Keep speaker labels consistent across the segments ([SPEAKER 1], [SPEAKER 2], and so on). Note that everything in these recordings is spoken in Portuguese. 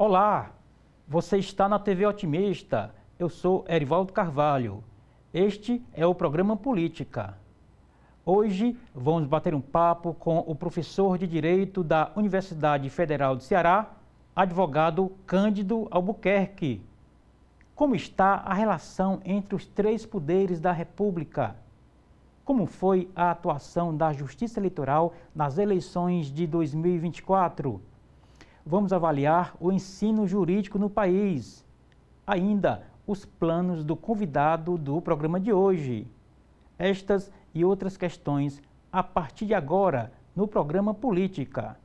[SPEAKER 1] Olá, você está na TV Otimista. Eu sou Erivaldo Carvalho. Este é o programa Política. Hoje vamos bater um papo com o professor de Direito da Universidade Federal do Ceará, advogado Cândido Albuquerque. Como está a relação entre os três poderes da República? Como foi a atuação da Justiça Eleitoral nas eleições de 2024? Vamos avaliar o ensino jurídico no país. Ainda, os planos do convidado do programa de hoje. Estas e outras questões a partir de agora no programa Política.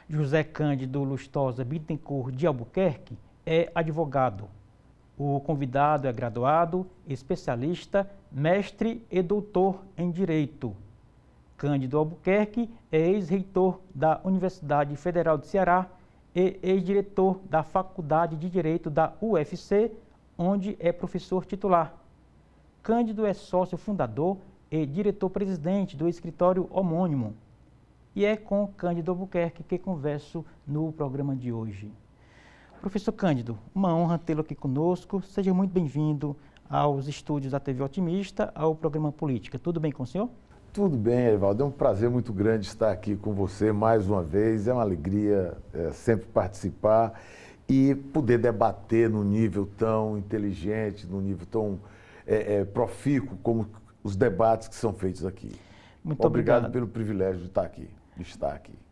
[SPEAKER 1] José Cândido Lustosa Bittencourt de Albuquerque é advogado. O convidado é graduado, especialista, mestre e doutor em Direito. Cândido Albuquerque é ex-reitor da Universidade Federal do Ceará e ex-diretor da Faculdade de Direito da UFC, onde é professor titular. Cândido é sócio fundador e diretor-presidente do escritório homônimo. E é com Cândido Albuquerque que converso no programa de hoje. Professor Cândido, uma honra tê-lo aqui conosco. Seja muito bem-vindo aos estúdios da TV Otimista, ao programa Política. Tudo bem com o senhor?
[SPEAKER 2] Tudo bem, Erivaldo. É um prazer muito grande estar aqui com você mais uma vez. É uma alegria sempre participar e poder debater num nível tão inteligente, num nível tão profícuo como os debates que são feitos aqui.
[SPEAKER 1] Muito obrigado
[SPEAKER 2] pelo privilégio de estar aqui.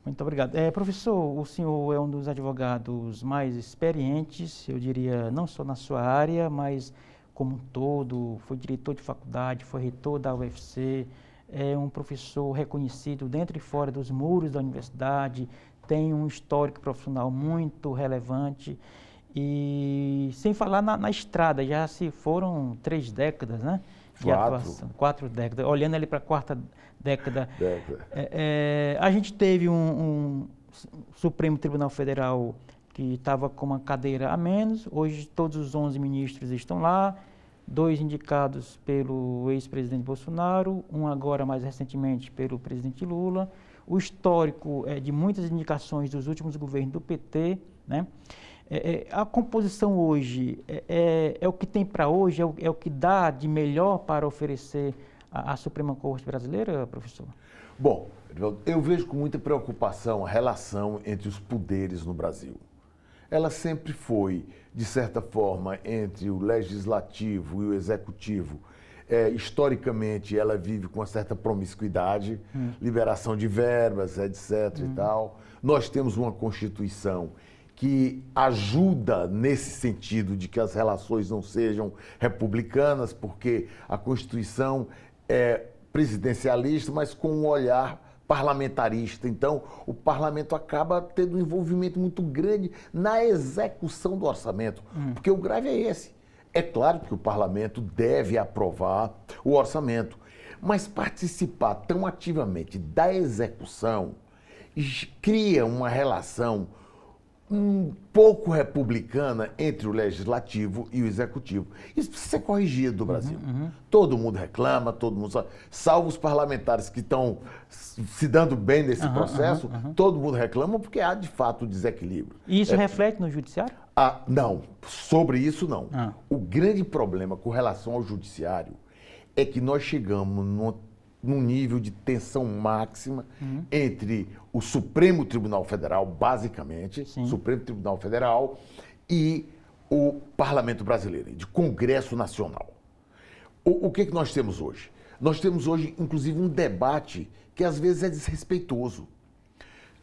[SPEAKER 1] Muito obrigado. Professor, o senhor é um dos advogados mais experientes, eu diria, não só na sua área, mas como um todo. Foi diretor de faculdade, foi reitor da UFC, é um professor reconhecido dentro e fora dos muros da universidade, tem um histórico profissional muito relevante e sem falar na estrada, já se foram 3 décadas, né? De atuação, 4 décadas, olhando ali para a 4ª década. A gente teve um Supremo Tribunal Federal que estava com uma cadeira a menos, hoje todos os 11 ministros estão lá, 2 indicados pelo ex-presidente Bolsonaro, um agora mais recentemente pelo presidente Lula. O histórico é de muitas indicações dos últimos governos do PT, né? A composição hoje é o que tem para hoje, é o que dá de melhor para oferecer à Suprema Corte Brasileira, professor?
[SPEAKER 2] Bom, eu vejo com muita preocupação a relação entre os poderes no Brasil. Ela sempre foi, de certa forma, entre o legislativo e o executivo. Historicamente, ela vive com uma certa promiscuidade, liberação de verbas, etc. e tal. Nós temos uma Constituição que ajuda nesse sentido de que as relações não sejam republicanas, porque a Constituição é presidencialista, mas com um olhar parlamentarista. Então, o parlamento acaba tendo um envolvimento muito grande na execução do orçamento, porque o grave é esse. É claro que o parlamento deve aprovar o orçamento, mas participar tão ativamente da execução cria uma relação um pouco republicana entre o legislativo e o executivo. Isso precisa ser corrigido no Brasil. Todo mundo reclama, todo mundo sabe, salvo os parlamentares que estão se dando bem nesse processo, todo mundo reclama porque há, de fato, desequilíbrio.
[SPEAKER 1] E isso reflete no judiciário?
[SPEAKER 2] Não, sobre isso não. O grande problema com relação ao judiciário é que nós chegamos num nível de tensão máxima entre o Supremo Tribunal Federal, basicamente, Supremo Tribunal Federal, e o Parlamento Brasileiro, de Congresso Nacional. O que nós temos hoje? Nós temos hoje, inclusive, um debate que às vezes é desrespeitoso.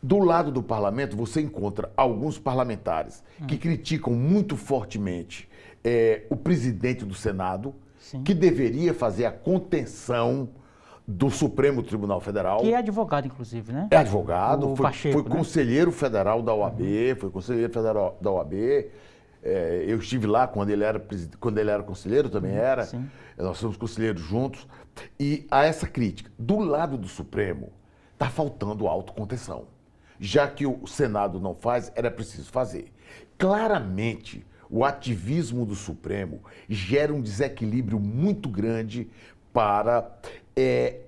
[SPEAKER 2] Do lado do parlamento, você encontra alguns parlamentares que criticam muito fortemente o presidente do Senado, que deveria fazer a contenção do Supremo Tribunal Federal.
[SPEAKER 1] Que é advogado, inclusive, né?
[SPEAKER 2] É advogado,
[SPEAKER 1] Pacheco,
[SPEAKER 2] foi conselheiro federal da OAB, foi conselheiro federal da OAB. Eu estive lá quando ele era conselheiro, também era. Nós somos conselheiros juntos. E há essa crítica. Do lado do Supremo, está faltando autocontenção. Já que o Senado não faz, era preciso fazer. Claramente, o ativismo do Supremo gera um desequilíbrio muito grande para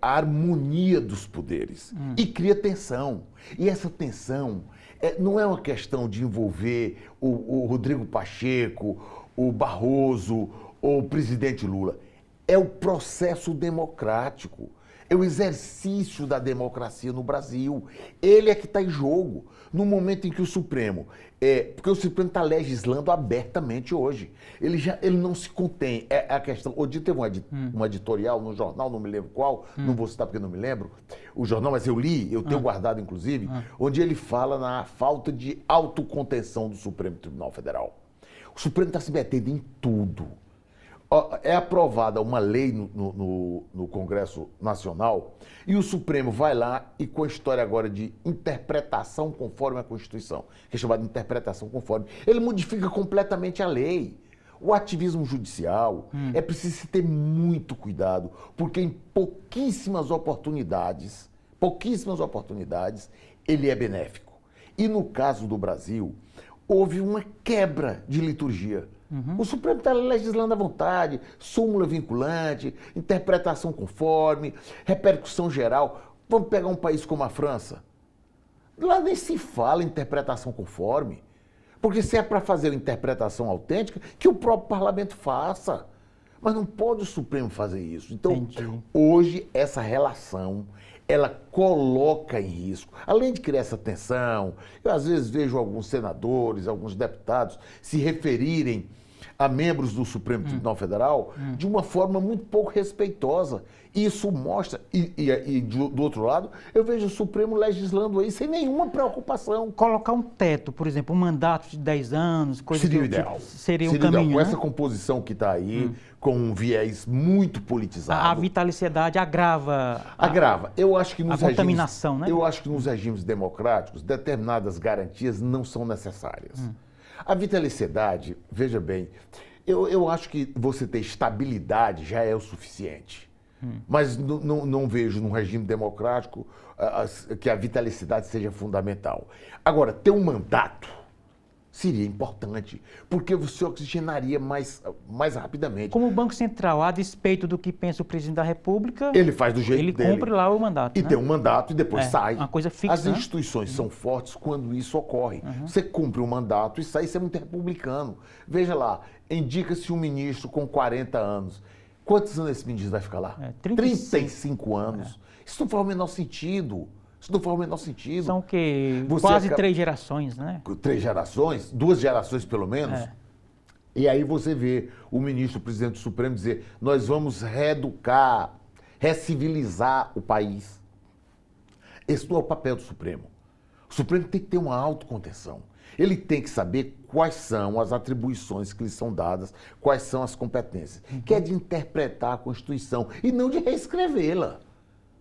[SPEAKER 2] a harmonia dos poderes e cria tensão. E essa tensão não é uma questão de envolver o Rodrigo Pacheco, o Barroso ou o presidente Lula. É o processo democrático, é o exercício da democracia no Brasil. Ele é que está em jogo. No momento em que o Supremo... porque o Supremo está legislando abertamente hoje. Ele não se contém. É a questão... Hoje teve uma editorial no jornal, não me lembro qual, não vou citar porque não me lembro, o jornal, mas eu li, eu tenho guardado inclusive, onde ele fala na falta de autocontenção do Supremo Tribunal Federal. O Supremo está se metendo em tudo. É aprovada uma lei no Congresso Nacional e o Supremo vai lá e com a história agora de interpretação conforme a Constituição, que é chamada de interpretação conforme, ele modifica completamente a lei. O ativismo judicial é preciso ter muito cuidado, porque em pouquíssimas oportunidades, ele é benéfico. E no caso do Brasil, houve uma quebra de liturgia. O Supremo está legislando à vontade, súmula vinculante, interpretação conforme, repercussão geral. Vamos pegar um país como a França. Lá nem se fala em interpretação conforme. Porque se é para fazer uma interpretação autêntica, que o próprio parlamento faça. Mas não pode o Supremo fazer isso. Então, hoje, essa relação, ela coloca em risco. Além de criar essa tensão, eu às vezes vejo alguns senadores, alguns deputados se referirem a membros do Supremo Tribunal Federal de uma forma muito pouco respeitosa. Isso mostra, do outro lado, eu vejo o Supremo legislando aí sem nenhuma preocupação.
[SPEAKER 1] Colocar um teto, por exemplo, um mandato de 10 anos, coisa
[SPEAKER 2] seria
[SPEAKER 1] do
[SPEAKER 2] ideal.
[SPEAKER 1] Tipo, seria um caminho,
[SPEAKER 2] ideal. Com
[SPEAKER 1] né?
[SPEAKER 2] essa composição que está aí, com um viés muito politizado.
[SPEAKER 1] A vitaliciedade agrava.
[SPEAKER 2] Agrava. Eu acho que nos
[SPEAKER 1] contaminação, né?
[SPEAKER 2] Eu acho que nos regimes democráticos, determinadas garantias não são necessárias. A vitaliciedade, veja bem, eu acho que você ter estabilidade já é o suficiente. Mas não vejo num regime democrático que a vitalicidade seja fundamental. Agora, ter um mandato seria importante, porque você oxigenaria mais rapidamente.
[SPEAKER 1] Como o Banco Central, a despeito do que pensa o presidente da República,
[SPEAKER 2] ele faz do jeito dele.
[SPEAKER 1] Ele cumpre lá o mandato.
[SPEAKER 2] E
[SPEAKER 1] né?
[SPEAKER 2] tem um mandato e depois sai.
[SPEAKER 1] Uma coisa fixa.
[SPEAKER 2] As instituições são fortes quando isso ocorre. Você cumpre um mandato e sai, você é muito republicano. Veja lá, indica-se um ministro com 40 anos. Quantos anos esse ministro vai ficar lá? 35 anos. Isso não faz o menor sentido. Isso não faz o menor sentido.
[SPEAKER 1] São o quê? Quase 3 gerações, né?
[SPEAKER 2] 3 gerações? 2 gerações pelo menos? E aí você vê o ministro, o presidente do Supremo dizer: nós vamos reeducar, recivilizar o país. Esse não é o papel do Supremo. O Supremo tem que ter uma autocontenção. Ele tem que saber quais são as atribuições que lhe são dadas, quais são as competências, que é de interpretar a Constituição e não de reescrevê-la.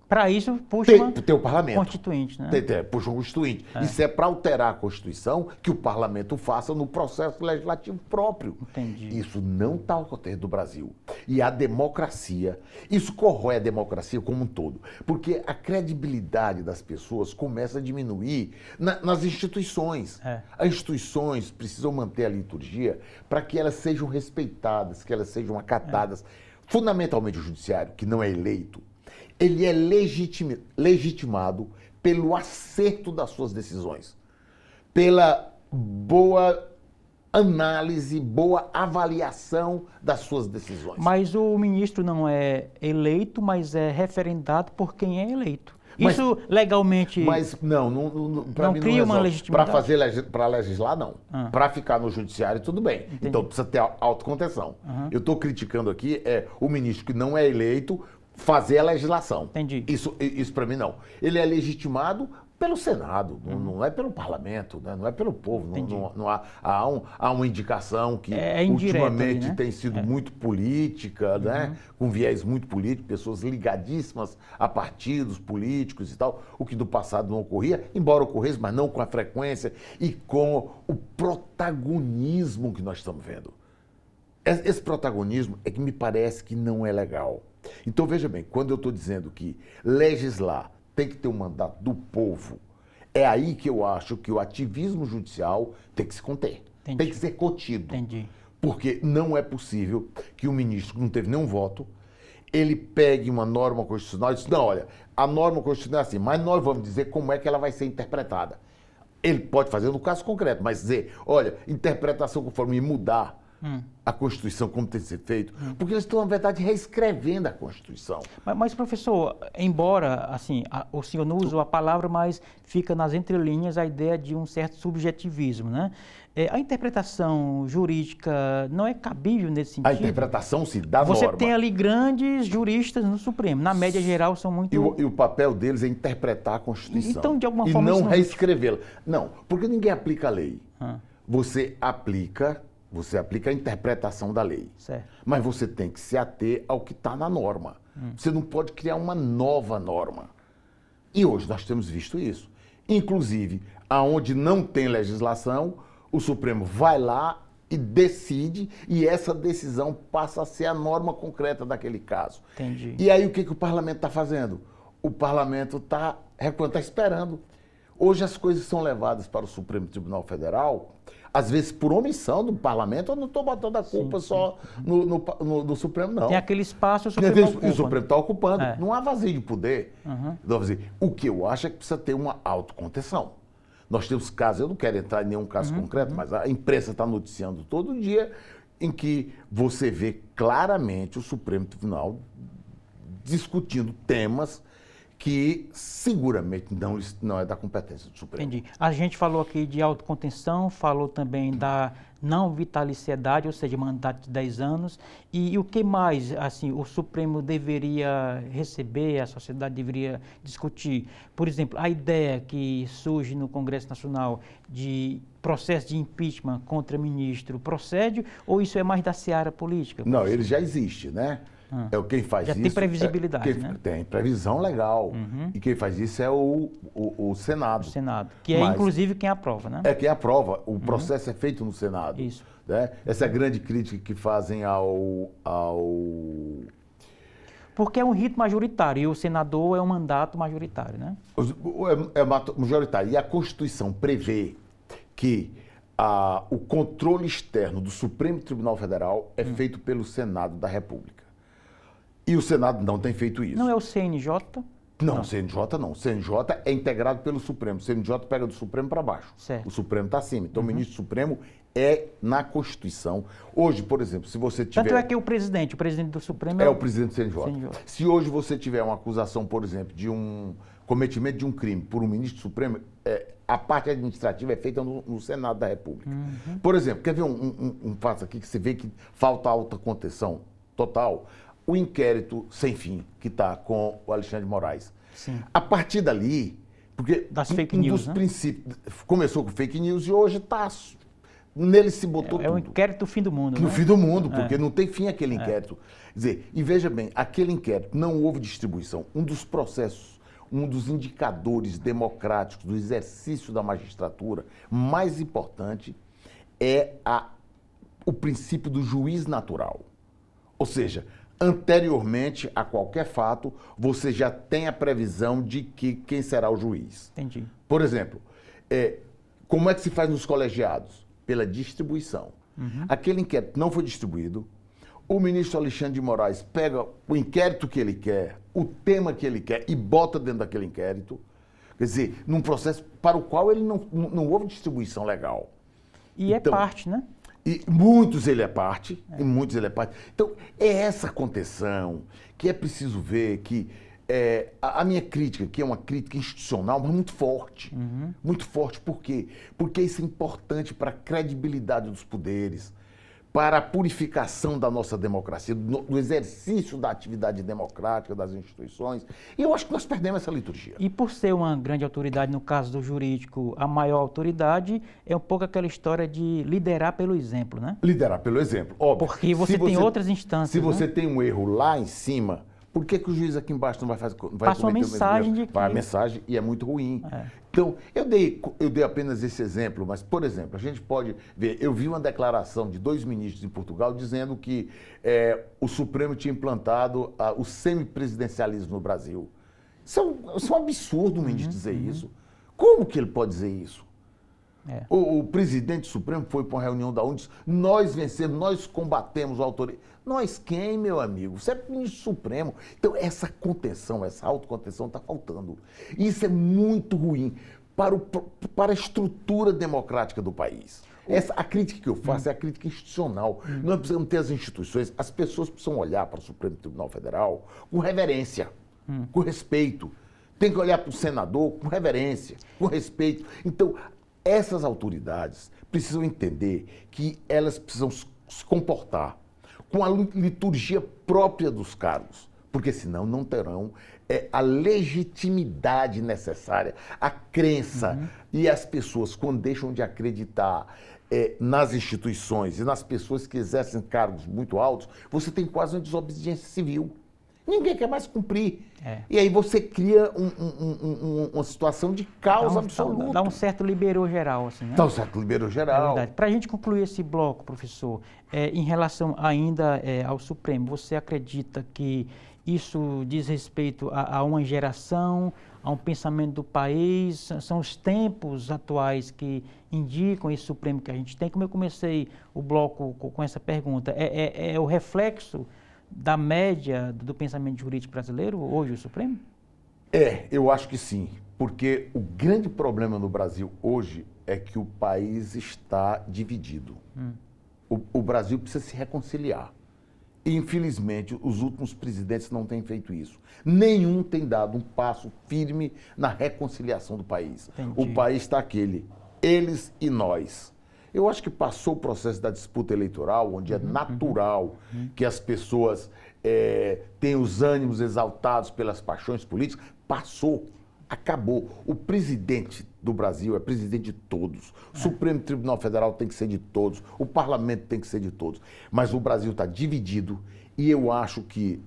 [SPEAKER 1] Para isso, puxa
[SPEAKER 2] tem o parlamento.
[SPEAKER 1] Constituinte, né?
[SPEAKER 2] Puxa um constituinte. Isso é para alterar a Constituição que o parlamento faça no processo legislativo próprio.
[SPEAKER 1] Entendi.
[SPEAKER 2] Isso não está acontecendo no Brasil. E a democracia, isso corrói a democracia como um todo. Porque a credibilidade das pessoas começa a diminuir nas instituições. As instituições precisam manter a liturgia para que elas sejam respeitadas, que elas sejam acatadas. Fundamentalmente o judiciário, que não é eleito, ele é legitimado pelo acerto das suas decisões, pela boa análise, boa avaliação das suas decisões.
[SPEAKER 1] Mas o ministro não é eleito, mas é referendado por quem é eleito. Isso legalmente...
[SPEAKER 2] Mas não
[SPEAKER 1] cria uma legitimidade?
[SPEAKER 2] Para legislar, não. Para ficar no judiciário, tudo bem.
[SPEAKER 1] Entendi.
[SPEAKER 2] Então precisa ter autocontenção. Eu estou criticando aqui o ministro que não é eleito fazer a legislação.
[SPEAKER 1] Entendi.
[SPEAKER 2] Isso para mim não. Ele é legitimado pelo Senado, não é pelo parlamento, né? Não é pelo povo. Não há uma indicação que ultimamente
[SPEAKER 1] né?
[SPEAKER 2] tem sido muito política, né? Com viés muito político, pessoas ligadíssimas a partidos políticos e tal, o que no passado não ocorria, embora ocorresse, mas não com a frequência e com o protagonismo que nós estamos vendo. Esse protagonismo é que me parece que não é legal. Então, veja bem, quando eu estou dizendo que legislar tem que ter um mandato do povo, é aí que eu acho que o ativismo judicial tem que se conter.
[SPEAKER 1] Entendi.
[SPEAKER 2] Tem que ser contido.
[SPEAKER 1] Entendi.
[SPEAKER 2] Porque não é possível que o ministro que não teve nenhum voto, ele pegue uma norma constitucional e diz, não, olha, a norma constitucional é assim, mas nós vamos dizer como é que ela vai ser interpretada. Ele pode fazer no caso concreto, mas dizer, olha, interpretação conforme mudar a Constituição como tem que ser feito, porque eles estão, na verdade, reescrevendo a Constituição.
[SPEAKER 1] Mas, professor, embora assim, o senhor não usou a palavra, mas fica nas entrelinhas a ideia de um certo subjetivismo, né? A interpretação jurídica não é cabível nesse sentido?
[SPEAKER 2] A interpretação se dá
[SPEAKER 1] Você
[SPEAKER 2] norma.
[SPEAKER 1] tem ali grandes juristas no Supremo, na média geral são muito...
[SPEAKER 2] E o papel deles é interpretar a Constituição.
[SPEAKER 1] Então, de alguma
[SPEAKER 2] e
[SPEAKER 1] forma,
[SPEAKER 2] não
[SPEAKER 1] isso não...
[SPEAKER 2] reescrevê-la. Não, porque ninguém aplica a lei. Você aplica a interpretação da lei.
[SPEAKER 1] Certo.
[SPEAKER 2] Mas você tem que se ater ao que está na norma. Você não pode criar uma nova norma. E hoje nós temos visto isso. Inclusive, aonde não tem legislação, o Supremo vai lá e decide, e essa decisão passa a ser a norma concreta daquele caso.
[SPEAKER 1] Entendi.
[SPEAKER 2] E aí o que o parlamento está fazendo? O parlamento está esperando. Hoje as coisas são levadas para o Supremo Tribunal Federal, às vezes por omissão do parlamento. Eu não estou botando a culpa só no Supremo, não.
[SPEAKER 1] Tem aquele espaço, o Supremo ocupa.
[SPEAKER 2] O Supremo está ocupando.
[SPEAKER 1] É.
[SPEAKER 2] Não há vazio de poder. Então, o que eu acho é que precisa ter uma autocontenção. Nós temos casos, eu não quero entrar em nenhum caso concreto, mas a imprensa está noticiando todo dia em que você vê claramente o Supremo Tribunal discutindo temas que seguramente não é da competência do Supremo.
[SPEAKER 1] Entendi. A gente falou aqui de autocontenção, falou também da não vitaliciedade, ou seja, mandato de 10 anos. E o que mais, assim, o Supremo deveria receber, a sociedade deveria discutir? Por exemplo, a ideia que surge no Congresso Nacional de processo de impeachment contra ministro procede, ou isso é mais da seara política?
[SPEAKER 2] Não, ele já existe, né? Quem faz
[SPEAKER 1] já
[SPEAKER 2] isso...
[SPEAKER 1] tem previsibilidade, né?
[SPEAKER 2] Tem previsão legal. E quem faz isso é o Senado.
[SPEAKER 1] O Senado, que é inclusive quem aprova, né?
[SPEAKER 2] É quem aprova. O processo é feito no Senado.
[SPEAKER 1] Isso.
[SPEAKER 2] Né? Essa é a grande crítica que fazem
[SPEAKER 1] Porque é um rito majoritário e o senador é um mandato majoritário, né?
[SPEAKER 2] É majoritário. E a Constituição prevê que o controle externo do Supremo Tribunal Federal é feito pelo Senado da República. E o Senado não tem feito isso.
[SPEAKER 1] Não é o CNJ?
[SPEAKER 2] Não, CNJ não. CNJ é integrado pelo Supremo. O CNJ pega do Supremo para baixo.
[SPEAKER 1] Certo.
[SPEAKER 2] O Supremo está acima. Então, o ministro Supremo é na Constituição. Hoje, por exemplo, se você tiver...
[SPEAKER 1] Tanto é que o presidente do Supremo
[SPEAKER 2] é o presidente do CNJ.
[SPEAKER 1] CNJ.
[SPEAKER 2] Se hoje você tiver uma acusação, por exemplo, de um cometimento de um crime por um ministro Supremo, a parte administrativa é feita no Senado da República. Por exemplo, quer ver um fato aqui que você vê que falta alta contenção total? O inquérito sem fim que está com o Alexandre de Moraes.
[SPEAKER 1] Sim.
[SPEAKER 2] A partir dali, porque
[SPEAKER 1] das fake news, né?
[SPEAKER 2] princípios começou com fake news e hoje está nele se botou tudo.
[SPEAKER 1] É o inquérito do fim do mundo.
[SPEAKER 2] No
[SPEAKER 1] né?
[SPEAKER 2] fim do mundo, porque não tem fim aquele inquérito. Quer dizer, e veja bem, aquele inquérito não houve distribuição. Um dos processos, um dos indicadores democráticos do exercício da magistratura mais importante é o princípio do juiz natural. Ou seja, anteriormente a qualquer fato, você já tem a previsão de quem será o juiz.
[SPEAKER 1] Entendi.
[SPEAKER 2] Por exemplo, como é que se faz nos colegiados? Pela distribuição. Aquele inquérito não foi distribuído, o ministro Alexandre de Moraes pega o inquérito que ele quer, o tema que ele quer e bota dentro daquele inquérito, quer dizer, num processo para o qual ele não houve distribuição legal.
[SPEAKER 1] E então, é parte, né?
[SPEAKER 2] E muitos ele é parte, e muitos ele é parte. Então, é essa contenção que é preciso ver que a minha crítica, que é uma crítica institucional, mas muito forte. Muito forte. Por quê? Porque isso é importante para a credibilidade dos poderes, para a purificação da nossa democracia, do exercício da atividade democrática das instituições. E eu acho que nós perdemos essa liturgia.
[SPEAKER 1] E por ser uma grande autoridade, no caso do jurídico, a maior autoridade, é um pouco aquela história de liderar pelo exemplo, né?
[SPEAKER 2] Liderar pelo exemplo, óbvio.
[SPEAKER 1] Porque você tem outras instâncias.
[SPEAKER 2] Se você
[SPEAKER 1] né?
[SPEAKER 2] tem um erro lá em cima, por que o juiz aqui embaixo não vai fazer?
[SPEAKER 1] Passa uma mensagem de que...
[SPEAKER 2] Vai a mensagem e é muito ruim. Então, eu dei apenas esse exemplo, mas, por exemplo, a gente pode ver, eu vi uma declaração de 2 ministros em Portugal dizendo que o Supremo tinha implantado o semipresidencialismo no Brasil. Isso é um absurdo um ministro dizer isso. Como que ele pode dizer isso?
[SPEAKER 1] É.
[SPEAKER 2] O presidente supremo foi para uma reunião da ONU e disse, nós vencemos, nós combatemos o autoritarismo. Nós quem, meu amigo? Você é ministro supremo. Então, essa contenção, essa autocontenção está faltando. E isso é muito ruim para a estrutura democrática do país. A crítica que eu faço é a crítica institucional. Nós precisamos ter as instituições, as pessoas precisam olhar para o Supremo Tribunal Federal com reverência, com respeito. Tem que olhar para o senador com reverência, com respeito. Então, essas autoridades precisam entender que elas precisam se comportar com a liturgia própria dos cargos, porque senão não terão a legitimidade necessária, a crença. E as pessoas, quando deixam de acreditar nas instituições e nas pessoas que exercem cargos muito altos, você tem quase uma desobediência civil. Ninguém quer mais cumprir. E aí você cria uma situação de caos absoluto.
[SPEAKER 1] Dá um certo liberou geral, assim, né?
[SPEAKER 2] Dá um certo liberou geral.
[SPEAKER 1] Para a gente concluir esse bloco, professor, em relação ainda ao Supremo, você acredita que isso diz respeito a uma geração, a um pensamento do país? São os tempos atuais que indicam esse Supremo que a gente tem? Como eu comecei o bloco com essa pergunta, é o reflexo da média do pensamento jurídico brasileiro, hoje, o Supremo?
[SPEAKER 2] Eu acho que sim, porque o grande problema no Brasil hoje é que o país está dividido. O Brasil precisa se reconciliar. E, infelizmente, os últimos presidentes não têm feito isso. Nenhum tem dado um passo firme na reconciliação do país.
[SPEAKER 1] Entendi.
[SPEAKER 2] O país está aquele, eles e nós. Eu acho que passou o processo da disputa eleitoral, onde é natural que as pessoas tenham os ânimos exaltados pelas paixões políticas. Passou, acabou. O presidente do Brasil é presidente de todos. O Supremo Tribunal Federal tem que ser de todos. O parlamento tem que ser de todos. Mas o Brasil está dividido e eu acho que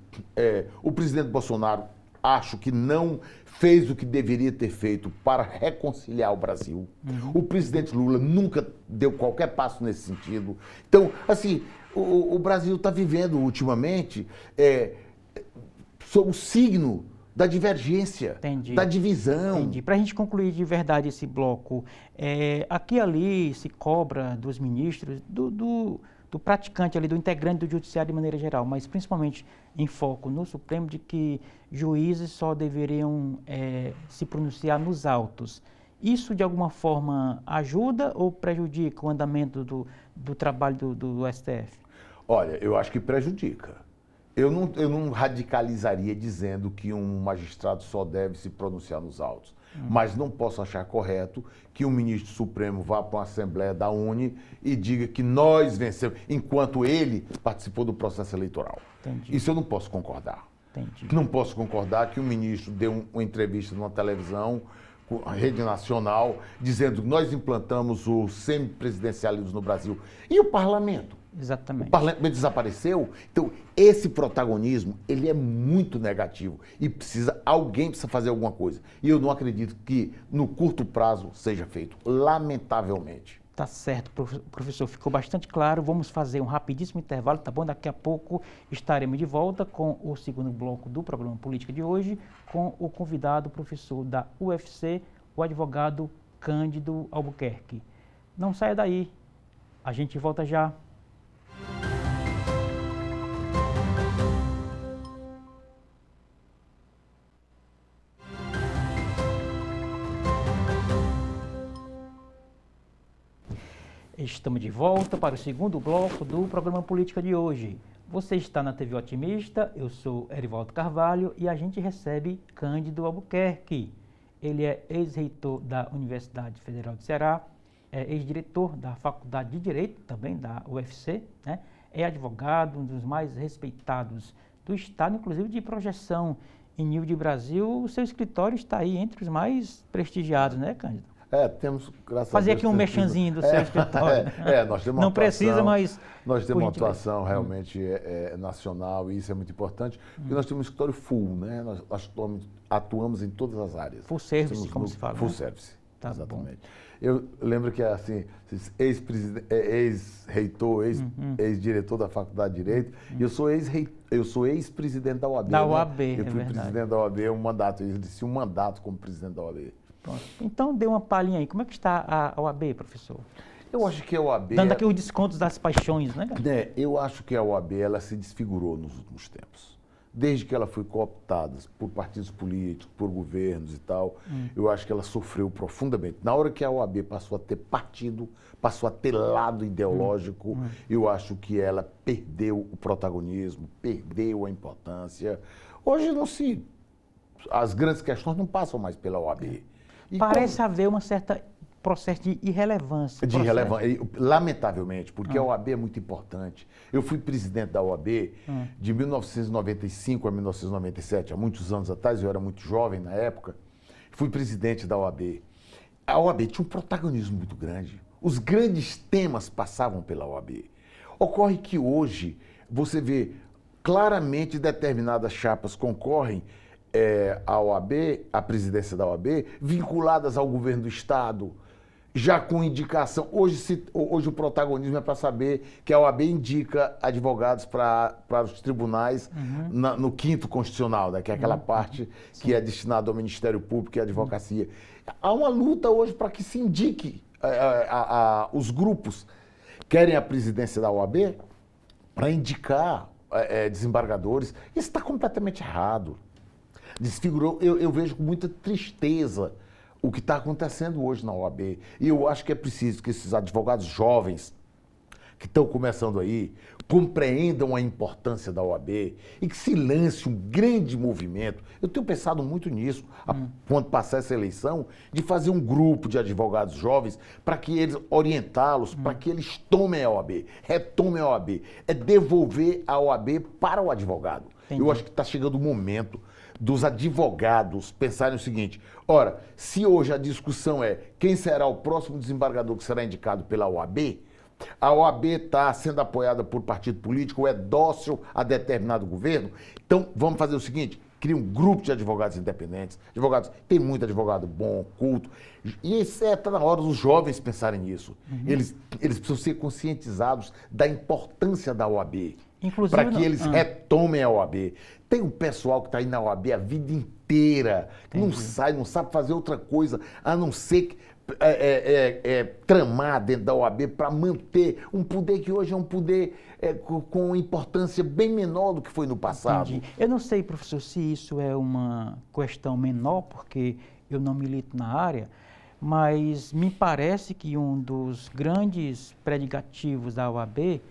[SPEAKER 2] o presidente Bolsonaro acho que não fez o que deveria ter feito para reconciliar o Brasil. O presidente Lula nunca deu qualquer passo nesse sentido. Então, assim, o Brasil está vivendo ultimamente sob o signo da divergência, da divisão.
[SPEAKER 1] Entendi. Para a gente concluir de verdade esse bloco, aqui e ali se cobra dos ministros, do praticante ali, do integrante do judiciário de maneira geral, mas principalmente em foco no Supremo, de que juízes só deveriam se pronunciar nos autos. Isso, de alguma forma, ajuda ou prejudica o andamento do trabalho do STF?
[SPEAKER 2] Olha, eu acho que prejudica. Eu não radicalizaria dizendo que um magistrado só deve se pronunciar nos autos. Mas não posso achar correto que um ministro supremo vá para uma assembleia da UNE e diga que nós vencemos, enquanto ele participou do processo eleitoral.
[SPEAKER 1] Entendi.
[SPEAKER 2] Isso eu não posso concordar.
[SPEAKER 1] Entendi.
[SPEAKER 2] Não posso concordar que um ministro dê uma entrevista numa televisão, com a rede nacional, dizendo que nós implantamos o semipresidencialismo no Brasil. E o parlamento?
[SPEAKER 1] Exatamente.
[SPEAKER 2] O parlamento desapareceu. Então, esse protagonismo, ele é muito negativo. E alguém precisa fazer alguma coisa. E eu não acredito que, no curto prazo, seja feito. Lamentavelmente.
[SPEAKER 1] Tá certo, professor. Ficou bastante claro. Vamos fazer um rapidíssimo intervalo, tá bom? Daqui a pouco estaremos de volta com o segundo bloco do programa Política de hoje, com o convidado, professor da UFC, o advogado Cândido Albuquerque. Não saia daí. A gente volta já. Estamos de volta para o segundo bloco do programa Política de hoje. Você está na TV Otimista, eu sou Erivaldo Carvalho e a gente recebe Cândido Albuquerque. Ele é ex-reitor da Universidade Federal do Ceará, é ex-diretor da Faculdade de Direito, também da UFC, né? É advogado, um dos mais respeitados do Estado, inclusive de projeção em nível de Brasil. O seu escritório está aí entre os mais prestigiados, né, Cândido?
[SPEAKER 2] Temos, graças
[SPEAKER 1] Fazer
[SPEAKER 2] a Deus,
[SPEAKER 1] aqui um merchanzinho do seu escritório.
[SPEAKER 2] Nós temos
[SPEAKER 1] Não precisa, mas...
[SPEAKER 2] Nós temos uma atuação realmente nacional e isso é muito importante, porque nós temos um escritório full, né? Nós atuamos em todas as áreas.
[SPEAKER 1] Full service, como se fala.
[SPEAKER 2] Full
[SPEAKER 1] né?
[SPEAKER 2] service,
[SPEAKER 1] Tá
[SPEAKER 2] exatamente. Bom. Eu lembro que, assim, ex-reitor, ex-diretor da Faculdade de Direito, e eu sou ex-presidente da OAB.
[SPEAKER 1] Da OAB,
[SPEAKER 2] Eu fui presidente da OAB um mandato, eu exerci um mandato como presidente da OAB.
[SPEAKER 1] Pronto. Então, dê uma palhinha aí. Como é que está a OAB, professor?
[SPEAKER 2] Eu acho que a OAB...
[SPEAKER 1] Dando aqui os descontos das paixões, né?
[SPEAKER 2] Eu acho que a OAB ela se desfigurou nos últimos tempos. Desde que ela foi cooptada por partidos políticos, por governos e tal, eu acho que ela sofreu profundamente. Na hora que a OAB passou a ter partido, passou a ter lado ideológico, eu acho que ela perdeu o protagonismo, perdeu a importância. Hoje não se... As grandes questões não passam mais pela OAB. E
[SPEAKER 1] parece haver uma certa processo de irrelevância.
[SPEAKER 2] De relevância, lamentavelmente, porque a OAB é muito importante. Eu fui presidente da OAB de 1995 a 1997, há muitos anos atrás, eu era muito jovem na época, fui presidente da OAB. A OAB tinha um protagonismo muito grande. Os grandes temas passavam pela OAB. Ocorre que hoje você vê claramente determinadas chapas concorrem à OAB, à presidência da OAB, vinculadas ao governo do Estado, já com indicação. Hoje o protagonismo é para saber que a OAB indica advogados para os tribunais no 5º Constitucional, né, que é aquela parte que é destinada ao Ministério Público e à advocacia. Há uma luta hoje para que se indique os grupos querem a presidência da OAB para indicar desembargadores. Isso está completamente errado. Desfigurou. Eu vejo com muita tristeza o que está acontecendo hoje na OAB. E eu acho que é preciso que esses advogados jovens que estão começando aí compreendam a importância da OAB e que se lance um grande movimento. Eu tenho pensado muito nisso, quando passar essa eleição, de fazer um grupo de advogados jovens para que eles orientá-los, para que eles tomem a OAB, retomem a OAB. É devolver a OAB para o advogado. Entendi. Eu acho que está chegando o momento dos advogados pensarem o seguinte: ora, se hoje a discussão é quem será o próximo desembargador que será indicado pela OAB, a OAB está sendo apoiada por partido político, é dócil a determinado governo, então vamos fazer o seguinte: cria um grupo de advogados independentes. Advogados, tem muito advogado bom, culto, e está na hora dos jovens pensarem nisso. Eles precisam ser conscientizados da importância da OAB, para que eles retomem a OAB. Tem um pessoal que está aí na OAB a vida inteira, não sai, não sabe fazer outra coisa, a não ser tramar dentro da OAB para manter um poder que hoje é um poder com importância bem menor do que foi no passado.
[SPEAKER 1] Entendi. Eu não sei, professor, se isso é uma questão menor, porque eu não milito na área, mas me parece que um dos grandes predicativos da OAB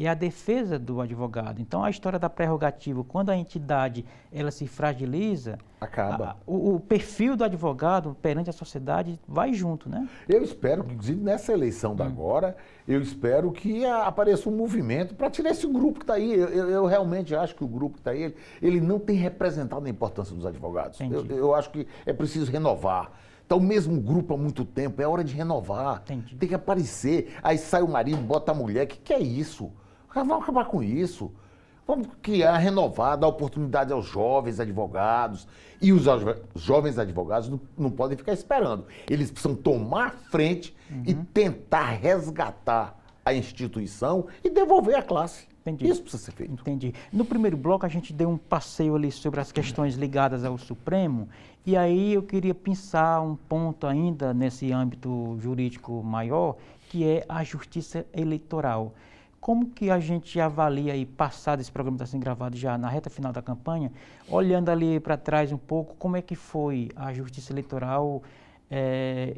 [SPEAKER 1] é a defesa do advogado. Então, a história da prerrogativa, quando a entidade ela se fragiliza,
[SPEAKER 2] acaba.
[SPEAKER 1] O perfil do advogado perante a sociedade vai junto, né?
[SPEAKER 2] Eu espero, inclusive nessa eleição da agora, eu espero que apareça um movimento para tirar esse grupo que está aí. Eu realmente acho que o grupo que está aí, ele não tem representado a importância dos advogados. Eu acho que é preciso renovar. Está o mesmo grupo há muito tempo, é hora de renovar.
[SPEAKER 1] Entendi.
[SPEAKER 2] Tem que aparecer. Aí sai o marido, bota a mulher. O que é isso? Vamos acabar com isso. Vamos criar, renovar, dar oportunidade aos jovens advogados. E os jovens advogados não podem ficar esperando. Eles precisam tomar frente e tentar resgatar a instituição e devolver a classe.
[SPEAKER 1] Entendi.
[SPEAKER 2] Isso precisa ser feito.
[SPEAKER 1] Entendi. No primeiro bloco, a gente deu um passeio ali sobre as questões ligadas ao Supremo, e aí eu queria pensar um ponto ainda nesse âmbito jurídico maior, que é a justiça eleitoral. Como que a gente avalia aí, passado esse programa está sendo gravado já na reta final da campanha, olhando ali para trás um pouco, como é que foi a justiça eleitoral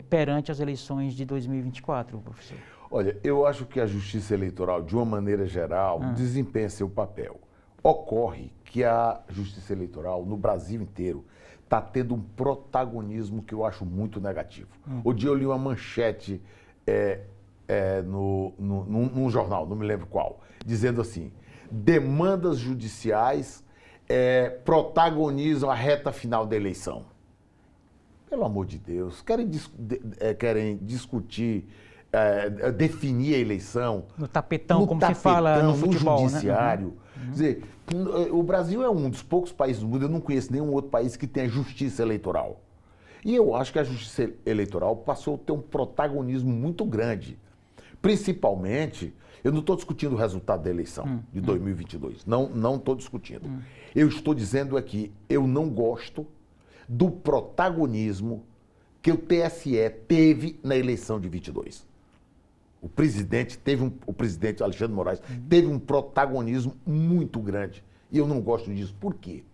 [SPEAKER 1] perante as eleições de 2024, professor?
[SPEAKER 2] Olha, eu acho que a justiça eleitoral, de uma maneira geral, desempenha seu papel. Ocorre que a justiça eleitoral, no Brasil inteiro, está tendo um protagonismo que eu acho muito negativo. O dia eu li uma manchete num jornal, não me lembro qual, dizendo assim: demandas judiciais protagonizam a reta final da eleição. Pelo amor de Deus, querem discutir, definir a eleição.
[SPEAKER 1] No tapetão, como se fala no futebol,
[SPEAKER 2] no judiciário. Né? Quer dizer, o Brasil é um dos poucos países do mundo, eu não conheço nenhum outro país que tenha justiça eleitoral. E eu acho que a justiça eleitoral passou a ter um protagonismo muito grande. Principalmente, eu não estou discutindo o resultado da eleição de 2022. Não estou discutindo. Eu estou dizendo que eu não gosto do protagonismo que o TSE teve na eleição de 22. O presidente Alexandre de Moraes teve um protagonismo muito grande. E eu não gosto disso. Por quê?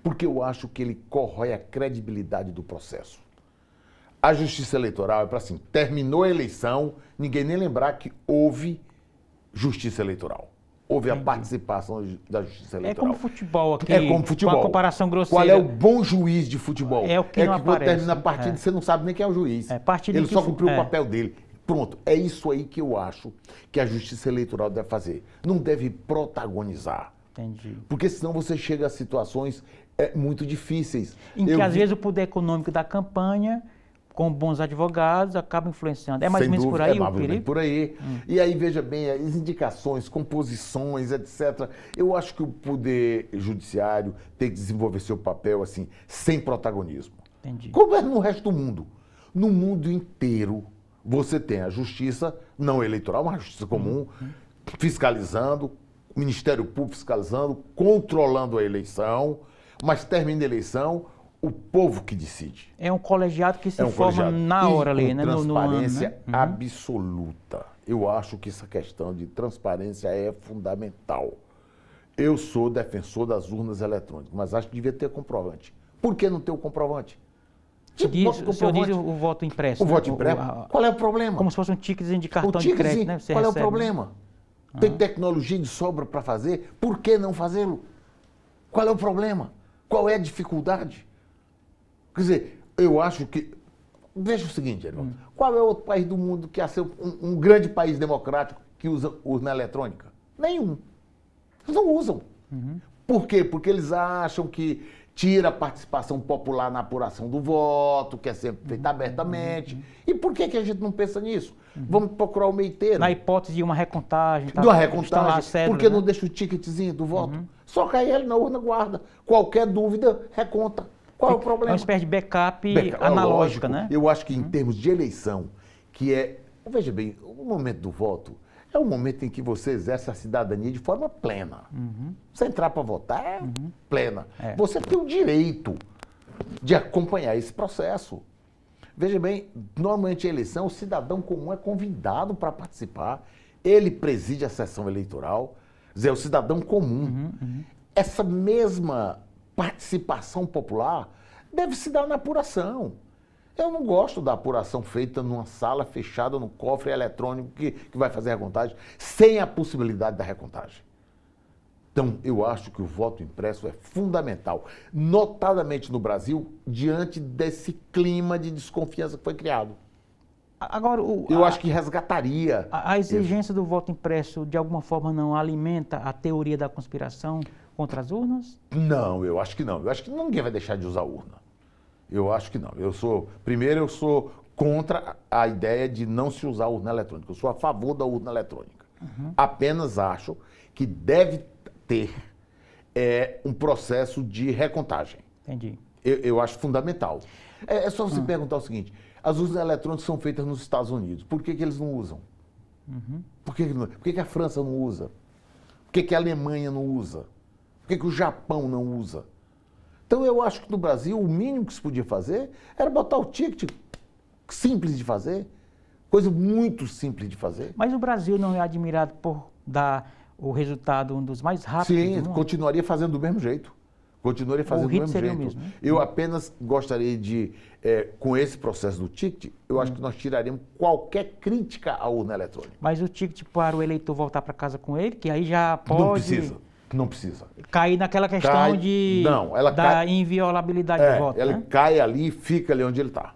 [SPEAKER 2] Porque eu acho que ele corrói a credibilidade do processo. A Justiça Eleitoral é para assim, terminou a eleição, ninguém nem lembrar que houve Justiça Eleitoral. Houve a participação da Justiça Eleitoral.
[SPEAKER 1] É como futebol aqui.
[SPEAKER 2] É como futebol.
[SPEAKER 1] Com a comparação grosseira.
[SPEAKER 2] Qual é o bom juiz de futebol?
[SPEAKER 1] É o que não
[SPEAKER 2] quando
[SPEAKER 1] aparece.
[SPEAKER 2] termina a partida, você não sabe nem quem é o juiz. Ele só cumpriu o papel dele. Pronto, é isso aí que eu acho que a Justiça Eleitoral deve fazer. Não deve protagonizar.
[SPEAKER 1] Entendi.
[SPEAKER 2] Porque senão você chega a situações muito difíceis.
[SPEAKER 1] Em que às vezes o poder econômico da campanha, com bons advogados, acaba influenciando. É mais ou menos por aí o perigo?
[SPEAKER 2] Por aí. E aí, veja bem, as indicações, composições, etc. Eu acho que o Poder Judiciário tem que desenvolver seu papel assim, sem protagonismo.
[SPEAKER 1] Entendi.
[SPEAKER 2] Como é no resto do mundo. No mundo inteiro, você tem a justiça não eleitoral, uma justiça comum, fiscalizando, o Ministério Público fiscalizando, controlando a eleição, mas termina a eleição, o povo que decide.
[SPEAKER 1] É um colegiado que se forma na hora ali, né?
[SPEAKER 2] Transparência absoluta. Eu acho que essa questão de transparência é fundamental. Eu sou defensor das urnas eletrônicas, mas acho que devia ter comprovante. Por que não ter o comprovante?
[SPEAKER 1] O senhor diz o voto impresso.
[SPEAKER 2] O voto impresso? Qual é o problema?
[SPEAKER 1] Como se fosse um ticketzinho de cartão de crédito, né?
[SPEAKER 2] Qual é o problema? Tem tecnologia de sobra para fazer, por que não fazê-lo? Qual é o problema? Qual é a dificuldade? Quer dizer, eu acho que... Veja o seguinte, Edvaldo. Qual é o outro país do mundo que é um grande país democrático que usa urna eletrônica? Nenhum. Eles não usam. Por quê? Porque eles acham que tira a participação popular na apuração do voto, que é sempre feita abertamente. E por que a gente não pensa nisso? Vamos procurar o meio termo.
[SPEAKER 1] Na hipótese de uma recontagem.
[SPEAKER 2] De uma recontagem. Por que não deixa o ticketzinho do voto? Só cai ele na urna, guarda. Qualquer dúvida, reconta. Qual é o problema?
[SPEAKER 1] É uma espécie de backup analógica, né?
[SPEAKER 2] Eu acho que em termos de eleição, que é... Veja bem, o momento do voto é o momento em que você exerce a cidadania de forma plena. Você entrar para votar é plena. Você tem o direito de acompanhar esse processo. Veja bem, normalmente a eleição, o cidadão comum é convidado para participar, ele preside a sessão eleitoral, quer dizer, é o cidadão comum. Essa mesma participação popular deve se dar na apuração. Eu não gosto da apuração feita numa sala fechada, no cofre eletrônico que vai fazer a recontagem, sem a possibilidade da recontagem. Então, eu acho que o voto impresso é fundamental, notadamente no Brasil, diante desse clima de desconfiança que foi criado.
[SPEAKER 1] Agora,
[SPEAKER 2] eu acho que resgataria.
[SPEAKER 1] A exigência do voto impresso, de alguma forma, não alimenta a teoria da conspiração contra as urnas?
[SPEAKER 2] Não, eu acho que não. Eu acho que ninguém vai deixar de usar urna. Eu acho que não. Primeiro, eu sou contra a ideia de não se usar urna eletrônica. Eu sou a favor da urna eletrônica. Apenas acho que deve ter um processo de recontagem.
[SPEAKER 1] Entendi.
[SPEAKER 2] Eu acho fundamental. É só você perguntar o seguinte, as urnas eletrônicas são feitas nos Estados Unidos, por que eles não usam? Por que a França não usa? Por que a Alemanha não usa? Por que o Japão não usa? Então eu acho que no Brasil o mínimo que se podia fazer era botar o ticket simples de fazer, coisa muito simples de fazer.
[SPEAKER 1] Mas o Brasil não é admirado por dar o resultado um dos mais rápidos do mundo?
[SPEAKER 2] Continuaria fazendo do mesmo jeito. Continuaria fazendo do mesmo jeito. Mesmo, né? Eu apenas gostaria de, com esse processo do ticket, eu acho que nós tiraríamos qualquer crítica à urna eletrônica.
[SPEAKER 1] Mas o ticket para o eleitor voltar para casa com ele, que aí já pode...
[SPEAKER 2] Não precisa.
[SPEAKER 1] Cair naquela questão da inviolabilidade do voto,
[SPEAKER 2] Ela cai ali e fica ali onde ele está.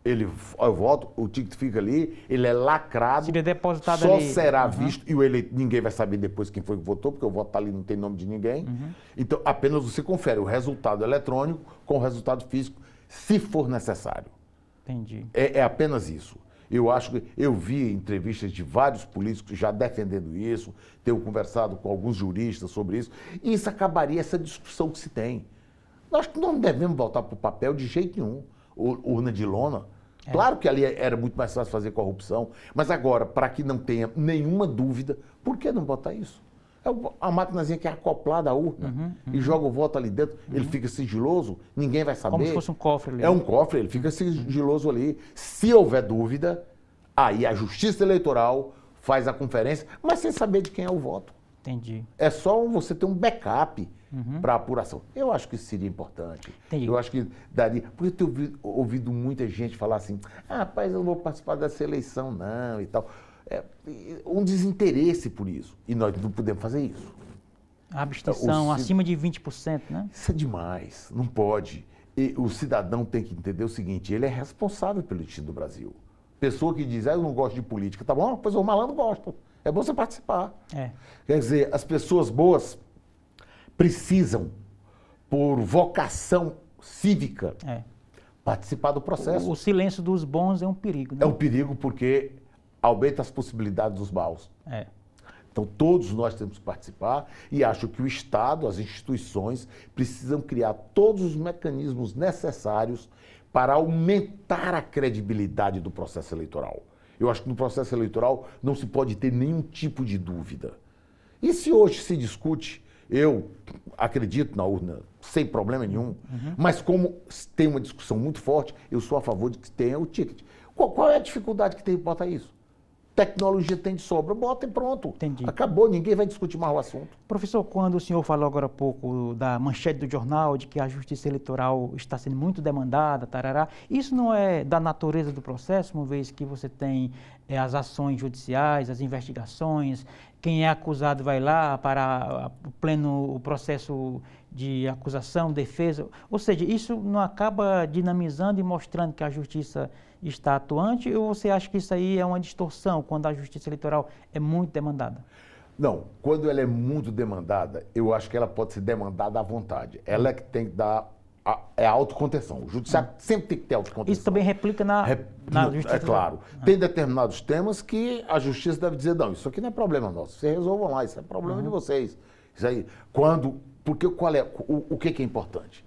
[SPEAKER 2] Eu voto, o ticket fica ali, ele é lacrado,
[SPEAKER 1] seria depositado
[SPEAKER 2] só
[SPEAKER 1] ali.
[SPEAKER 2] Será visto, e o eleito, ninguém vai saber depois quem foi que votou, porque o voto está ali, não tem nome de ninguém. Então, apenas você confere o resultado eletrônico com o resultado físico, se for necessário.
[SPEAKER 1] Entendi.
[SPEAKER 2] É apenas isso. Eu acho que eu vi entrevistas de vários políticos já defendendo isso, tenho conversado com alguns juristas sobre isso, e isso acabaria essa discussão que se tem. Nós não devemos voltar para o papel de jeito nenhum, urna de lona. Claro que ali era muito mais fácil fazer corrupção, mas agora, para que não tenha nenhuma dúvida, por que não botar isso? A maquinazinha que é acoplada à urna e joga o voto ali dentro, ele fica sigiloso, ninguém vai saber.
[SPEAKER 1] Como se fosse um cofre ali.
[SPEAKER 2] É um cofre, ele fica sigiloso ali. Se houver dúvida, aí a Justiça Eleitoral faz a conferência, mas sem saber de quem é o voto.
[SPEAKER 1] Entendi.
[SPEAKER 2] É só você ter um backup para apuração. Eu acho que isso seria importante.
[SPEAKER 1] Entendi.
[SPEAKER 2] Eu acho que daria. Porque eu tenho ouvido muita gente falar assim: rapaz, eu não vou participar dessa eleição, não, e tal. É um desinteresse por isso. E nós não podemos fazer isso.
[SPEAKER 1] A abstenção acima de 20%, né?
[SPEAKER 2] Isso é demais. Não pode. E o cidadão tem que entender o seguinte: ele é responsável pelo destino do Brasil. Pessoa que diz, eu não gosto de política, tá bom? Pois o malandro gosta. É bom você participar. Quer dizer, as pessoas boas precisam, por vocação cívica, participar do processo.
[SPEAKER 1] O silêncio dos bons é um perigo, né?
[SPEAKER 2] É um perigo porque aumenta as possibilidades dos maus. Então, todos nós temos que participar e acho que o Estado, as instituições, precisam criar todos os mecanismos necessários para aumentar a credibilidade do processo eleitoral. Eu acho que no processo eleitoral não se pode ter nenhum tipo de dúvida. E se hoje se discute, eu acredito na urna sem problema nenhum, mas como tem uma discussão muito forte, eu sou a favor de que tenha o ticket. Qual é a dificuldade que tem em botar isso? Tecnologia tem de sobra, bota e pronto.
[SPEAKER 1] Entendi.
[SPEAKER 2] Acabou, ninguém vai discutir mais o assunto.
[SPEAKER 1] Professor, quando o senhor falou agora há pouco da manchete do jornal, de que a justiça eleitoral está sendo muito demandada, tarará, isso não é da natureza do processo, uma vez que você tem as ações judiciais, as investigações, quem é acusado vai lá para o processo de acusação, defesa, ou seja, isso não acaba dinamizando e mostrando que a justiça está atuante, ou você acha que isso aí é uma distorção, quando a justiça eleitoral é muito demandada?
[SPEAKER 2] Não, quando ela é muito demandada, eu acho que ela pode ser demandada à vontade. Ela é que tem que dar a autocontenção. O judiciário sempre tem que ter autocontenção.
[SPEAKER 1] Isso também replica na justiça?
[SPEAKER 2] É claro. Tem determinados temas que a justiça deve dizer, não, isso aqui não é problema nosso, vocês resolvam lá, isso é problema de vocês. Isso aí, porque o que é importante?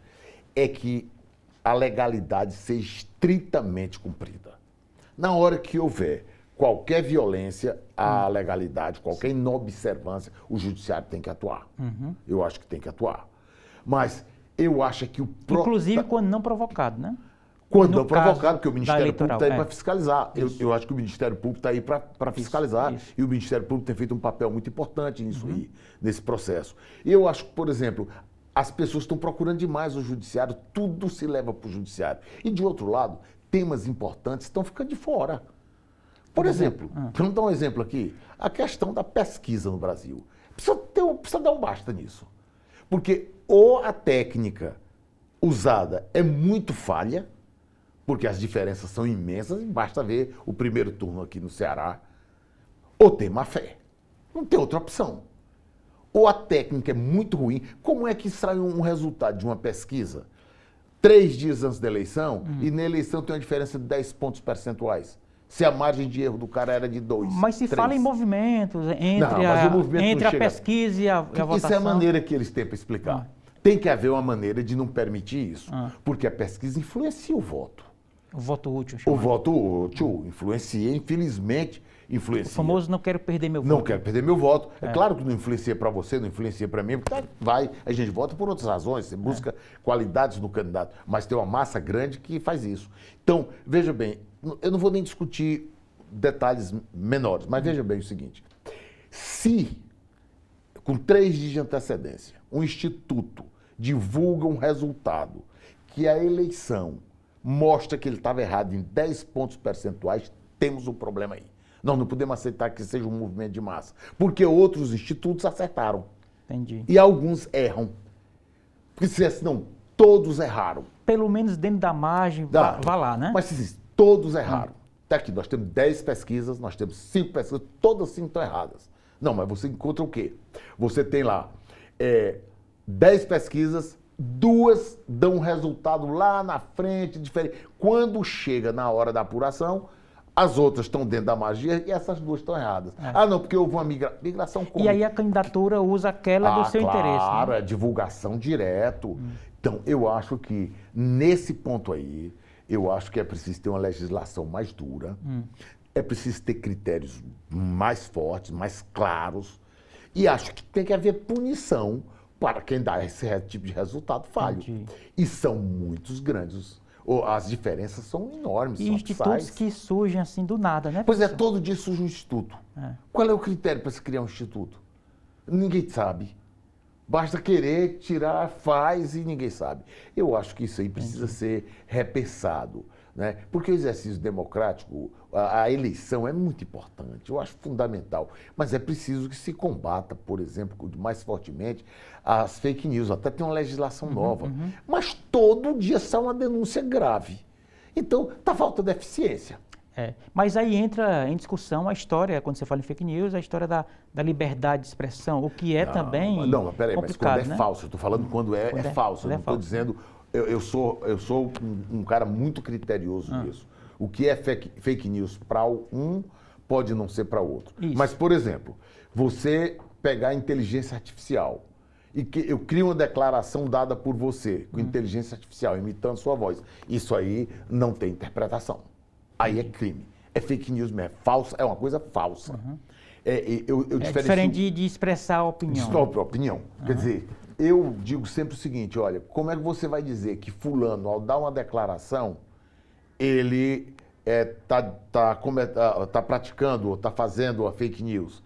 [SPEAKER 2] É que a legalidade seja estritamente cumprida. Na hora que houver qualquer violência à legalidade, qualquer inobservância, o judiciário tem que atuar. Eu acho que tem que atuar. Mas eu acho que
[SPEAKER 1] inclusive quando não provocado, né?
[SPEAKER 2] Quando não provocado, porque o Ministério Público está aí para fiscalizar.
[SPEAKER 1] Eu
[SPEAKER 2] acho que o Ministério Público está aí para fiscalizar.
[SPEAKER 1] Isso.
[SPEAKER 2] E o Ministério Público tem feito um papel muito importante nisso aí, nesse processo. E eu acho que, por exemplo, as pessoas estão procurando demais o judiciário, tudo se leva para o judiciário. E, de outro lado, temas importantes estão ficando de fora. Por exemplo, vamos dar um exemplo aqui, a questão da pesquisa no Brasil. Precisa dar um basta nisso. Porque ou a técnica usada é muito falha, porque as diferenças são imensas, e basta ver o primeiro turno aqui no Ceará, ou tem má fé. Não tem outra opção. Ou a técnica é muito ruim. Como é que sai um resultado de uma pesquisa 3 dias antes da eleição e na eleição tem uma diferença de 10 pontos percentuais? Se a margem de erro do cara era de 2,
[SPEAKER 1] Mas se
[SPEAKER 2] 3.
[SPEAKER 1] fala em movimentos entre a pesquisa e a votação.
[SPEAKER 2] Isso é a maneira que eles têm para explicar. Tem que haver uma maneira de não permitir isso, porque a pesquisa influencia o voto.
[SPEAKER 1] O voto útil.
[SPEAKER 2] O voto útil influencia, infelizmente, influencia.
[SPEAKER 1] O famoso não quero perder meu voto.
[SPEAKER 2] Não quero perder meu voto. É claro que não influencia para você, não influencia para mim, porque a gente vota por outras razões, você busca qualidades no candidato, mas tem uma massa grande que faz isso. Então, veja bem, eu não vou nem discutir detalhes menores, mas veja bem o seguinte, se com 3 dias de antecedência, um instituto divulga um resultado que a eleição mostra que ele estava errado em 10 pontos percentuais, temos um problema aí. Nós não podemos aceitar que seja um movimento de massa, porque outros institutos acertaram.
[SPEAKER 1] Entendi.
[SPEAKER 2] E alguns erram. Porque se assim, não, todos erraram.
[SPEAKER 1] Pelo menos dentro da margem, vá lá, né?
[SPEAKER 2] Mas se todos erraram. Tá aqui, nós temos 10 pesquisas, nós temos 5 pesquisas, todas 5 estão erradas. Não, mas você encontra o quê? Você tem lá 10 pesquisas, 2 dão um resultado lá na frente, diferente. Quando chega na hora da apuração, as outras estão dentro da magia e essas 2 estão erradas. Não, porque houve uma migração como...
[SPEAKER 1] E aí a candidatura usa aquela do seu interesse.
[SPEAKER 2] Claro,
[SPEAKER 1] né?
[SPEAKER 2] é divulgação direto. Então, eu acho que nesse ponto aí, eu acho que é preciso ter uma legislação mais dura, é preciso ter critérios mais fortes, mais claros, E acho que tem que haver punição para quem dá esse tipo de resultado falho.
[SPEAKER 1] Entendi.
[SPEAKER 2] E são muitos grandes. As diferenças são enormes,
[SPEAKER 1] E
[SPEAKER 2] são
[SPEAKER 1] institutos
[SPEAKER 2] abissais.
[SPEAKER 1] que surgem assim do nada, né,
[SPEAKER 2] Pois é,
[SPEAKER 1] professor?
[SPEAKER 2] todo dia surge um instituto.
[SPEAKER 1] É.
[SPEAKER 2] Qual é o critério para se criar um instituto? Ninguém sabe. Basta querer, tirar, faz e ninguém sabe. Eu acho que isso aí precisa ser repensado, né? Porque o exercício democrático, a eleição é muito importante, eu acho fundamental. Mas é preciso que se combata, por exemplo, mais fortemente, as fake news. Até tem uma legislação nova. Mas todo dia sai uma denúncia grave. Então, está faltando eficiência.
[SPEAKER 1] É. Mas aí entra em discussão a história, quando você fala em fake news, a história da liberdade de expressão, o que é também
[SPEAKER 2] Não, mas peraí, mas quando é
[SPEAKER 1] né?
[SPEAKER 2] falso, eu estou falando quando é falso,
[SPEAKER 1] quando
[SPEAKER 2] eu
[SPEAKER 1] é
[SPEAKER 2] não estou
[SPEAKER 1] falso.
[SPEAKER 2] dizendo. Eu sou um cara muito criterioso nisso. O que é fake news para um pode não ser para outro.
[SPEAKER 1] Isso.
[SPEAKER 2] Mas, por exemplo, você pegar a inteligência artificial e que eu crio uma declaração dada por você, com inteligência artificial, imitando sua voz. Isso aí não tem interpretação. Aí é crime. É fake news mesmo. É falsa, é uma coisa falsa. Eu
[SPEAKER 1] É diferente de expressar a opinião.
[SPEAKER 2] Opinião. Quer dizer, eu digo sempre o seguinte, olha, como é que você vai dizer que fulano, ao dar uma declaração, ele tá praticando ou está fazendo a fake news?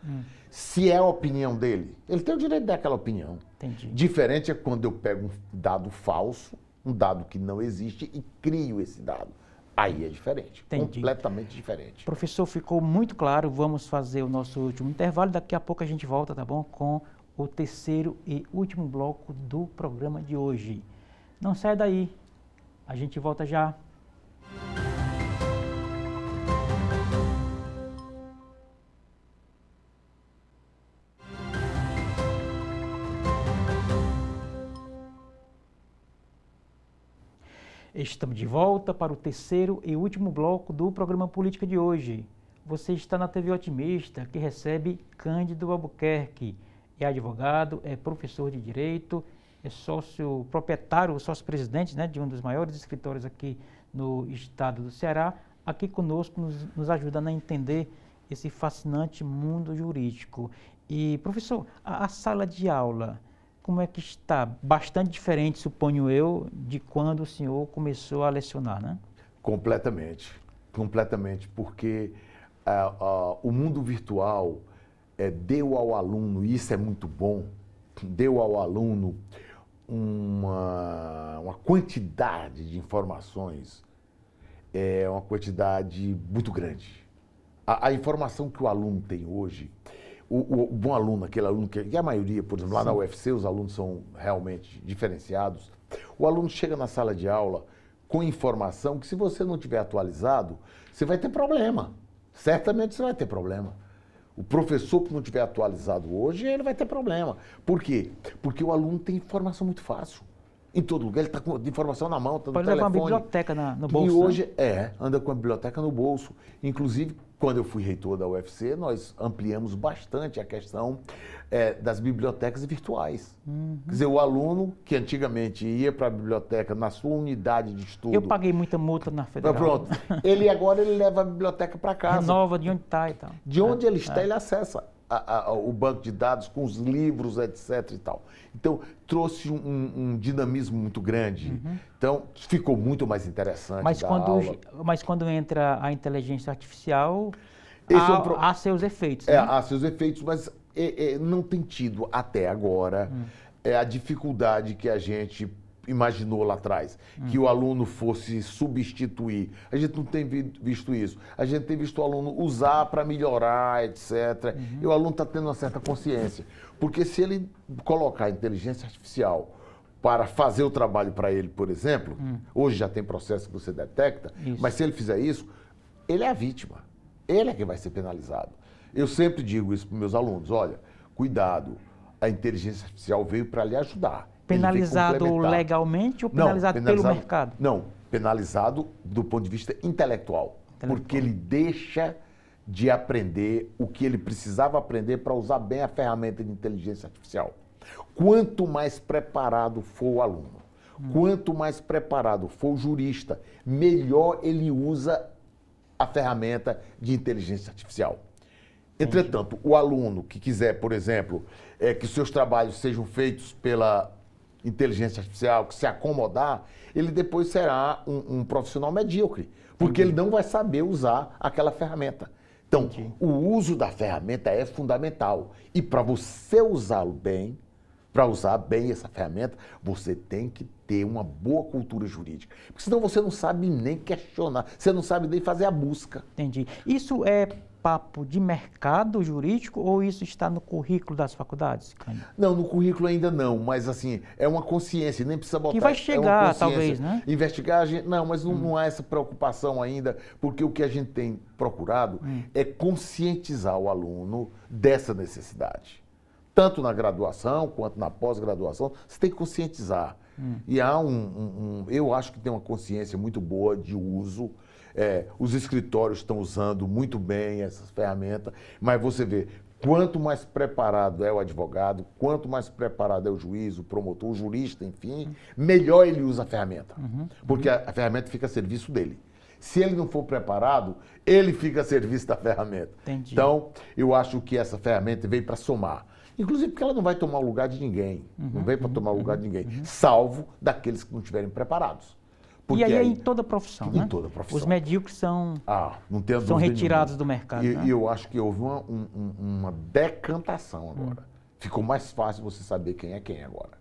[SPEAKER 2] Se é a opinião dele, ele tem o direito de dar aquela opinião.
[SPEAKER 1] Entendi.
[SPEAKER 2] Diferente é quando eu pego um dado falso, um dado que não existe e crio esse dado. Aí é diferente,
[SPEAKER 1] Entendi.
[SPEAKER 2] completamente diferente.
[SPEAKER 1] Professor, ficou muito claro. Vamos fazer o nosso último intervalo. Daqui a pouco a gente volta, tá bom? Com o terceiro e último bloco do programa de hoje. Não sai daí. A gente volta já. Estamos de volta para o terceiro e último bloco do programa Política de hoje. Você está na TV Otimista, que recebe Cândido Albuquerque. É advogado, é professor de Direito, é sócio proprietário, sócio-presidente, né, de um dos maiores escritórios aqui no estado do Ceará. Aqui conosco, nos ajudando a entender esse fascinante mundo jurídico. E, professor, a sala de aula, como é que está? Bastante diferente, suponho eu, de quando o senhor começou a lecionar, né?
[SPEAKER 2] Completamente, completamente, porque o mundo virtual deu ao aluno, e isso é muito bom, deu ao aluno uma quantidade de informações, uma quantidade muito grande. A informação que o aluno tem hoje, o bom aluno, aquele aluno que a maioria, por exemplo, lá na UFC, os alunos são realmente diferenciados. O aluno chega na sala de aula com informação que, se você não tiver atualizado, você vai ter problema. Certamente você vai ter problema. O professor que não tiver atualizado hoje, ele vai ter problema. Por quê? Porque o aluno tem informação muito fácil. Em todo lugar, ele está com informação na mão, está no
[SPEAKER 1] Pode
[SPEAKER 2] telefone.
[SPEAKER 1] levar uma biblioteca no bolso,
[SPEAKER 2] E hoje,
[SPEAKER 1] né?
[SPEAKER 2] anda com a biblioteca no bolso. Inclusive, quando eu fui reitor da UFC, nós ampliamos bastante a questão das bibliotecas virtuais. Quer dizer, o aluno que antigamente ia para a biblioteca na sua unidade de estudo...
[SPEAKER 1] Eu paguei muita multa na federal.
[SPEAKER 2] Pronto. Agora ele leva a biblioteca para casa.
[SPEAKER 1] Renova de onde está e tal.
[SPEAKER 2] De onde ele está, ele acessa o banco de dados com os livros, etc. e tal. Então, trouxe um dinamismo muito grande. Então, ficou muito mais interessante
[SPEAKER 1] Mas quando entra a inteligência artificial, há seus efeitos, né?
[SPEAKER 2] Há seus efeitos, mas não tem tido até agora a dificuldade que a gente imaginou lá atrás, que o aluno fosse substituir. A gente não tem visto isso. A gente tem visto o aluno usar para melhorar, etc. E o aluno está tendo uma certa consciência. Porque se ele colocar a inteligência artificial para fazer o trabalho para ele, por exemplo, hoje já tem processo que você detecta, mas se ele fizer isso, ele é a vítima. Ele é quem vai ser penalizado. Eu sempre digo isso para meus alunos, olha, cuidado, a inteligência artificial veio para lhe ajudar.
[SPEAKER 1] Penalizado legalmente ou penalizado pelo mercado?
[SPEAKER 2] Não, penalizado do ponto de vista intelectual. Porque ele deixa de aprender o que ele precisava aprender para usar bem a ferramenta de inteligência artificial. Quanto mais preparado for o aluno, quanto mais preparado for o jurista, melhor ele usa a ferramenta de inteligência artificial. Entretanto, o aluno que quiser, por exemplo, que seus trabalhos sejam feitos pela inteligência artificial, que se acomodar, ele depois será um profissional medíocre, porque ele não vai saber usar aquela ferramenta. Então, o uso da ferramenta é fundamental. E para você usá-lo bem, para usar bem essa ferramenta, você tem que ter uma boa cultura jurídica. Porque senão você não sabe nem questionar, você não sabe nem fazer a busca.
[SPEAKER 1] Entendi. Isso é papo de mercado jurídico ou isso está no currículo das faculdades, Cândido?
[SPEAKER 2] Não, no currículo ainda não, mas assim, é uma consciência, nem precisa botar...
[SPEAKER 1] Que vai chegar, talvez, né?
[SPEAKER 2] Investigar, a gente, não, mas não há essa preocupação ainda, porque o que a gente tem procurado é conscientizar o aluno dessa necessidade. Tanto na graduação quanto na pós-graduação, você tem que conscientizar. E há eu acho que tem uma consciência muito boa de uso. Os escritórios estão usando muito bem essas ferramentas, mas você vê, quanto mais preparado é o advogado, quanto mais preparado é o juiz, o promotor, o jurista, enfim, melhor ele usa a ferramenta. Porque a ferramenta fica a serviço dele. Se ele não for preparado, ele fica a serviço da ferramenta.
[SPEAKER 1] Entendi.
[SPEAKER 2] Então, eu acho que essa ferramenta veio para somar. Inclusive porque ela não vai tomar o lugar de ninguém. Não veio para tomar o lugar de ninguém. Salvo daqueles que não estiverem preparados.
[SPEAKER 1] Porque e aí é em toda profissão, né?
[SPEAKER 2] Em toda profissão.
[SPEAKER 1] Os medíocres são retirados do mercado.
[SPEAKER 2] E eu acho que houve uma decantação agora. Ficou mais fácil você saber quem é quem agora.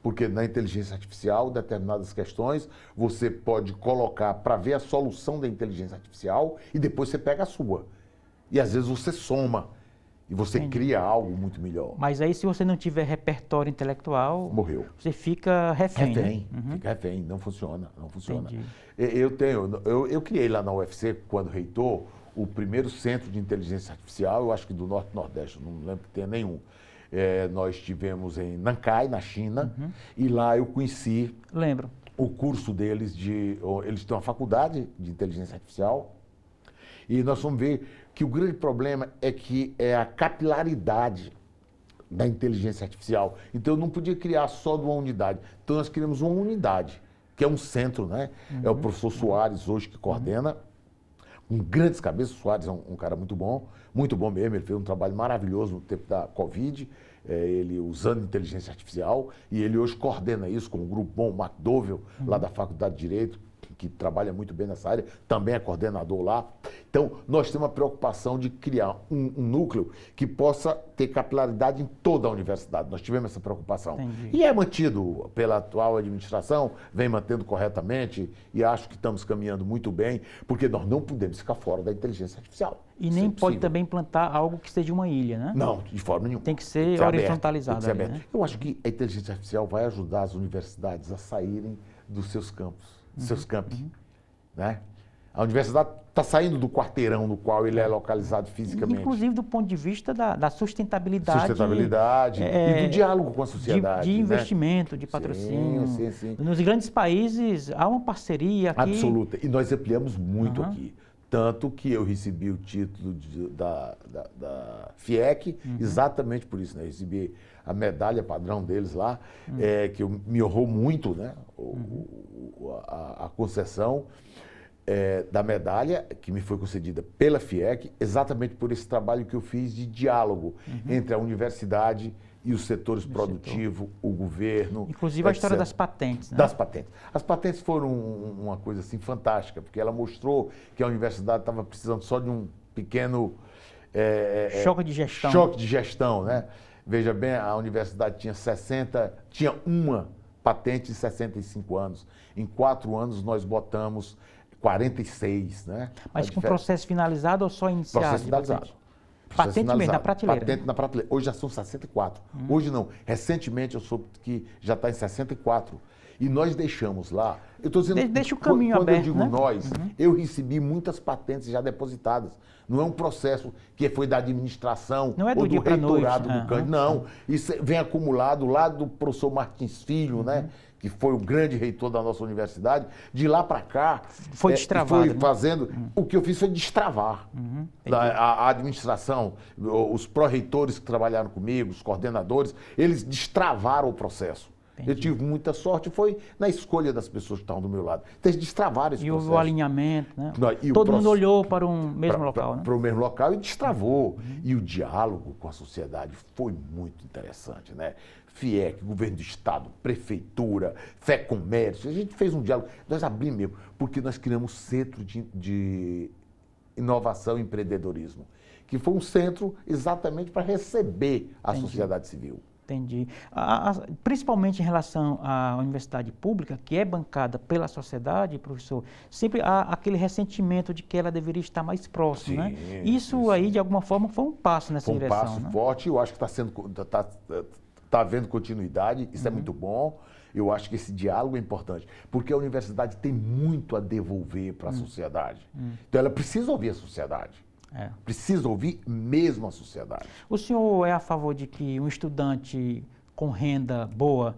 [SPEAKER 2] Porque na inteligência artificial, determinadas questões, você pode colocar para ver a solução da inteligência artificial e depois você pega a sua. E às vezes você soma. E você cria algo muito melhor.
[SPEAKER 1] Mas aí, se você não tiver repertório intelectual...
[SPEAKER 2] Morreu.
[SPEAKER 1] Você fica refém.
[SPEAKER 2] Refém. Fica refém. Não funciona. Não funciona. Eu criei lá na UFC, quando reitor, o primeiro centro de inteligência artificial, eu acho que do Norte e Nordeste, não lembro que tenha nenhum. Nós estivemos em Nankai, na China, e lá eu conheci...
[SPEAKER 1] Lembro.
[SPEAKER 2] O curso deles eles têm uma faculdade de inteligência artificial, e nós vamos ver que o grande problema é que é a capilaridade da inteligência artificial. Então, eu não podia criar só de uma unidade. Então, nós criamos uma unidade, que é um centro, né? É o professor Soares hoje que coordena, com grandes cabeças. O Soares é um cara muito bom mesmo. Ele fez um trabalho maravilhoso no tempo da Covid, ele usando inteligência artificial, e ele hoje coordena isso com um grupo bom, o Mark Dovell, lá da Faculdade de Direito, que trabalha muito bem nessa área, também é coordenador lá. Então, nós temos a preocupação de criar um núcleo que possa ter capilaridade em toda a universidade. Nós tivemos essa preocupação.
[SPEAKER 1] Entendi.
[SPEAKER 2] E é mantido pela atual administração, vem mantendo corretamente, e acho que estamos caminhando muito bem, porque nós não podemos ficar fora da inteligência artificial.
[SPEAKER 1] E nem pode também implantar algo que seja uma ilha, né?
[SPEAKER 2] Não, de forma nenhuma.
[SPEAKER 1] Tem que ser horizontalizado.
[SPEAKER 2] Né? Eu acho que a inteligência artificial vai ajudar as universidades a saírem dos seus campos. Seus campi, né? A universidade está saindo do quarteirão no qual ele é localizado fisicamente.
[SPEAKER 1] Inclusive do ponto de vista da sustentabilidade.
[SPEAKER 2] Sustentabilidade e do diálogo com a sociedade.
[SPEAKER 1] De investimento, de patrocínio.
[SPEAKER 2] Sim.
[SPEAKER 1] Nos grandes países há uma parceria aqui.
[SPEAKER 2] Absoluta. E nós ampliamos muito aqui. Tanto que eu recebi o título da FIEC, exatamente por isso, né? Eu recebi a medalha padrão deles lá, que me honrou muito, né? A concessão da medalha, que me foi concedida pela FIEC, exatamente por esse trabalho que eu fiz de diálogo entre a universidade e os setores produtivos, o governo.
[SPEAKER 1] Inclusive a história das patentes, né?
[SPEAKER 2] Das patentes. As patentes foram uma coisa assim fantástica, porque ela mostrou que a universidade estava precisando só de um pequeno
[SPEAKER 1] choque de gestão.
[SPEAKER 2] Choque de gestão, né? Veja bem, a universidade tinha uma patente em 65 anos. Em 4 anos nós botamos 46, né?
[SPEAKER 1] Mas com processo finalizado ou só iniciado?
[SPEAKER 2] Processo finalizado.
[SPEAKER 1] Patente mesmo, na prateleira.
[SPEAKER 2] Patente na prateleira. Hoje já são 64. Hoje não. Recentemente eu soube que já está em 64. E nós deixamos lá. Eu estou dizendo,
[SPEAKER 1] deixa o caminho
[SPEAKER 2] quando
[SPEAKER 1] aberto,
[SPEAKER 2] eu digo
[SPEAKER 1] né?
[SPEAKER 2] nós, eu recebi muitas patentes já depositadas. Não é um processo que foi da administração
[SPEAKER 1] não é do
[SPEAKER 2] ou do reitorado
[SPEAKER 1] noite.
[SPEAKER 2] do Cândido. Não. Isso vem acumulado lá do professor Martins Filho, né? Que foi o grande reitor da nossa universidade. De lá para cá,
[SPEAKER 1] foi destravado.
[SPEAKER 2] Foi fazendo. O que eu fiz foi destravar. A administração, os pró-reitores que trabalharam comigo, os coordenadores, eles destravaram o processo. Eu tive muita sorte, foi na escolha das pessoas que estavam do meu lado. Então, eles destravaram esse processo.
[SPEAKER 1] E o alinhamento, né?
[SPEAKER 2] E
[SPEAKER 1] todo mundo olhou para o mesmo local, né?
[SPEAKER 2] Para o mesmo local e destravou. E o diálogo com a sociedade foi muito interessante, né? FIEC, governo do estado, prefeitura, Fé Comércio, a gente fez um diálogo, nós abrimos mesmo, porque nós criamos centro de inovação e empreendedorismo, que foi um centro exatamente para receber a sociedade civil.
[SPEAKER 1] Entendi. Principalmente em relação à universidade pública, que é bancada pela sociedade, professor, sempre há aquele ressentimento de que ela deveria estar mais próxima, né? Isso aí, de alguma forma, foi um passo nessa direção.
[SPEAKER 2] Foi um passo forte, eu acho que está havendo continuidade, isso é muito bom. Eu acho que esse diálogo é importante, porque a universidade tem muito a devolver para a sociedade. Então, ela precisa ouvir a sociedade. Precisa ouvir mesmo a sociedade.
[SPEAKER 1] O senhor é a favor de que um estudante com renda boa,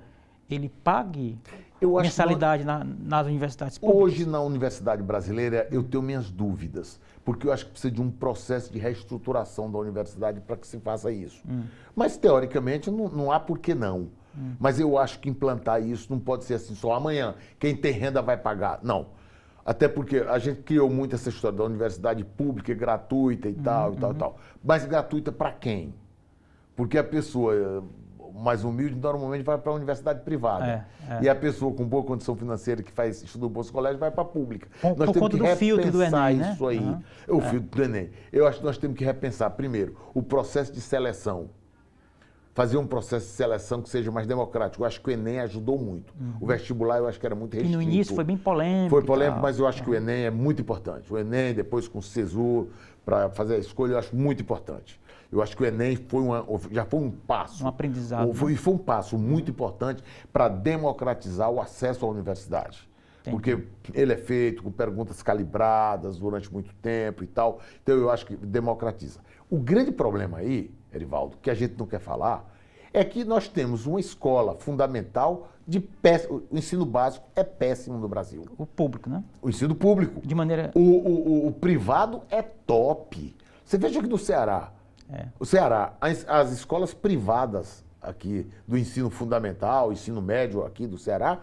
[SPEAKER 1] ele pague mensalidade nas universidades públicas?
[SPEAKER 2] Hoje, na universidade brasileira, eu tenho minhas dúvidas, porque eu acho que precisa de um processo de reestruturação da universidade para que se faça isso. Mas, teoricamente, não há por que não. Mas eu acho que implantar isso não pode ser assim só amanhã. Quem tem renda vai pagar. Não. Até porque a gente criou muito essa história da universidade pública gratuita e tal, e tal, e tal. Mas gratuita para quem? Porque a pessoa mais humilde normalmente vai para a universidade privada. E a pessoa com boa condição financeira que estuda no Bolsa Colégio vai para a pública.
[SPEAKER 1] Nós temos que repensar
[SPEAKER 2] isso aí. O filtro do Enem. Eu acho que nós temos que repensar, primeiro, o processo de seleção. Fazer um processo de seleção que seja mais democrático. Eu acho que o Enem ajudou muito. O vestibular eu acho que era muito restrito.
[SPEAKER 1] E no início foi bem polêmico.
[SPEAKER 2] Foi polêmico, mas eu acho que o Enem é muito importante. O Enem, depois com o SESU, para fazer a escolha, eu acho muito importante. Eu acho que o Enem já foi um passo.
[SPEAKER 1] Um aprendizado.
[SPEAKER 2] Foi um passo muito importante para democratizar o acesso à universidade.
[SPEAKER 1] Entendi.
[SPEAKER 2] Porque ele é feito com perguntas calibradas durante muito tempo e tal. Então eu acho que democratiza. O grande problema aí, Erivaldo, que a gente não quer falar, é que nós temos uma escola fundamental o ensino básico é péssimo no Brasil.
[SPEAKER 1] O público, né?
[SPEAKER 2] O ensino público.
[SPEAKER 1] De maneira...
[SPEAKER 2] O privado é top. Você veja que no Ceará, o Ceará, as escolas privadas aqui do ensino fundamental, ensino médio aqui do Ceará,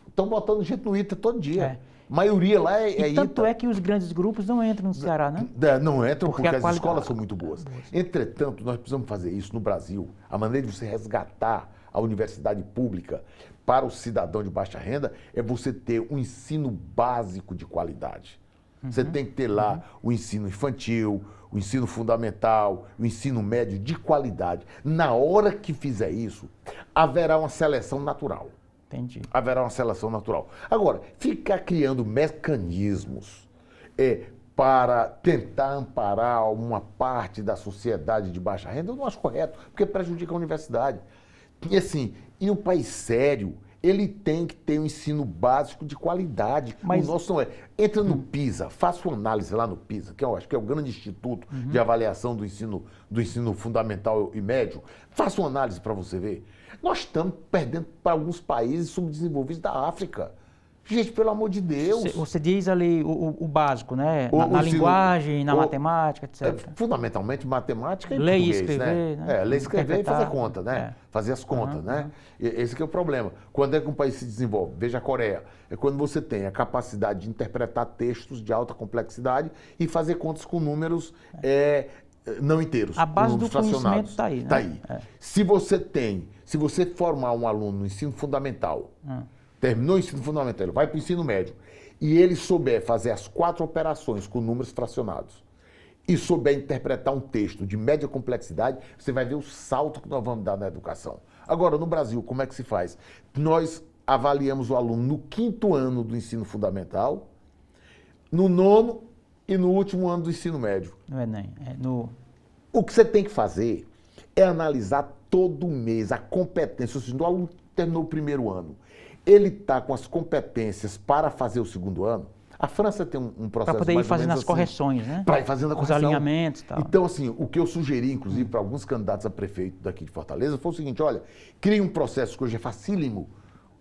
[SPEAKER 2] estão botando gente no ITA todo dia. A maioria lá é ITA.
[SPEAKER 1] Tanto é que os grandes grupos não entram no Ceará, né?
[SPEAKER 2] Não entram porque as escolas são muito boas. Entretanto, nós precisamos fazer isso no Brasil. A maneira de você resgatar a universidade pública para o cidadão de baixa renda é você ter um ensino básico de qualidade. Você tem que ter lá o ensino infantil, o ensino fundamental, o ensino médio de qualidade. Na hora que fizer isso, haverá uma seleção natural.
[SPEAKER 1] Entendi.
[SPEAKER 2] Haverá uma seleção natural. Agora, ficar criando mecanismos para tentar amparar uma parte da sociedade de baixa renda, eu não acho correto, porque prejudica a universidade. E assim, e um país sério, ele tem que ter um ensino básico de qualidade.
[SPEAKER 1] Mas...
[SPEAKER 2] O nosso não é. Entra no PISA, faça uma análise lá no PISA, que eu acho que é o grande instituto de avaliação do ensino fundamental e médio. Faça uma análise para você ver. Nós estamos perdendo para alguns países subdesenvolvidos da África. Gente, pelo amor de Deus.
[SPEAKER 1] Você diz ali o básico, né? Na linguagem, na matemática, etc.
[SPEAKER 2] Fundamentalmente matemática e
[SPEAKER 1] ler
[SPEAKER 2] português,
[SPEAKER 1] e escrever, né?
[SPEAKER 2] Ler, escrever e fazer conta, né? Fazer as contas, né? Esse que é o problema. Quando é que um país se desenvolve? Veja a Coreia. É quando você tem a capacidade de interpretar textos de alta complexidade e fazer contas com números não inteiros.
[SPEAKER 1] A base do conhecimento está aí, né?
[SPEAKER 2] Está aí. Se você formar um aluno no ensino fundamental, terminou o ensino fundamental, ele vai para o ensino médio, e ele souber fazer as 4 operações com números fracionados, e souber interpretar um texto de média complexidade, você vai ver o salto que nós vamos dar na educação. Agora, no Brasil, como é que se faz? Nós avaliamos o aluno no 5º ano do ensino fundamental, no 9º e no último ano do ensino médio.
[SPEAKER 1] No Enem.
[SPEAKER 2] O que você tem que fazer é analisar todo mês a competência. Ou seja, o aluno terminou o 1º ano, ele está com as competências para fazer o 2º ano. A França tem um processo
[SPEAKER 1] para poder ir fazendo as correções, né?
[SPEAKER 2] Para ir fazendo a correção.
[SPEAKER 1] Os alinhamentos e tal.
[SPEAKER 2] Então, assim, o que eu sugeri, inclusive, para alguns candidatos a prefeito daqui de Fortaleza, foi o seguinte: olha, crie um processo que hoje é facílimo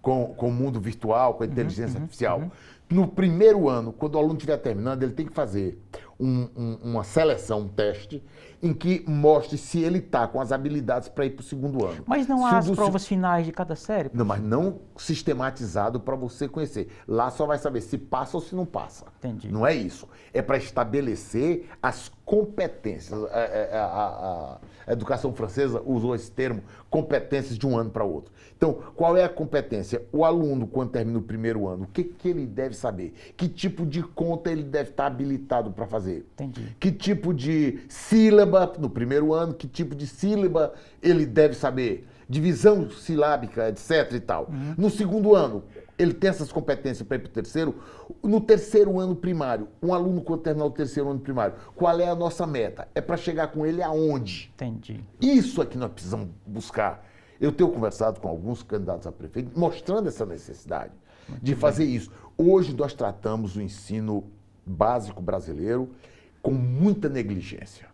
[SPEAKER 2] com o mundo virtual, com a inteligência artificial. No 1º ano, quando o aluno estiver terminando, ele tem que fazer uma seleção, um teste, em que mostre se ele está com as habilidades para ir para o segundo ano.
[SPEAKER 1] Mas não
[SPEAKER 2] Se
[SPEAKER 1] há
[SPEAKER 2] o
[SPEAKER 1] as
[SPEAKER 2] do
[SPEAKER 1] provas finais de cada série?
[SPEAKER 2] Não, mas não sistematizado para você conhecer. Lá só vai saber se passa ou se não passa.
[SPEAKER 1] Entendi.
[SPEAKER 2] Não é isso. É para estabelecer as competências. A educação francesa usou esse termo, competências de um ano para outro. Então, qual é a competência? O aluno, quando termina o primeiro ano, o que ele deve saber? Que tipo de conta ele deve estar habilitado para fazer?
[SPEAKER 1] Entendi.
[SPEAKER 2] Que tipo de sílaba no primeiro ano, que tipo de sílaba ele deve saber? Divisão silábica, etc e tal. No segundo ano, ele tem essas competências para ir para o terceiro. No terceiro ano primário, um aluno quando terminar o terceiro ano primário, qual é a nossa meta? É para chegar com ele aonde?
[SPEAKER 1] Entendi.
[SPEAKER 2] Isso é que nós precisamos buscar. Eu tenho conversado com alguns candidatos a prefeito, mostrando essa necessidade de fazer isso. Hoje nós tratamos o ensino básico brasileiro com muita negligência.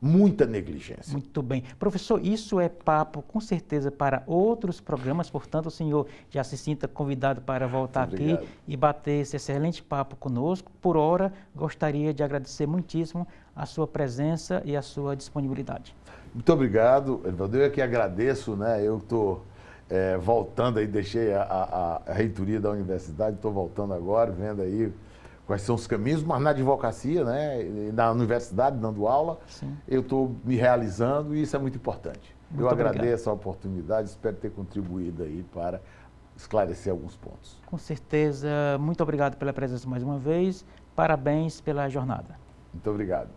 [SPEAKER 2] Muita negligência.
[SPEAKER 1] Muito bem. Professor, isso é papo com certeza para outros programas, portanto o senhor já se sinta convidado para voltar aqui e bater esse excelente papo conosco. Por hora, gostaria de agradecer muitíssimo a sua presença e a sua disponibilidade.
[SPEAKER 2] Muito obrigado, Edvaldo. Eu é que agradeço, né? Eu estou voltando aí, deixei a reitoria da universidade, estou voltando agora, vendo aí quais são os caminhos, mas na advocacia, né, na universidade, dando aula, sim, eu estou me realizando e isso é muito importante. Eu agradeço a oportunidade, espero ter contribuído aí para esclarecer alguns pontos.
[SPEAKER 1] Com certeza, muito obrigado pela presença mais uma vez, parabéns pela jornada.
[SPEAKER 2] Muito obrigado.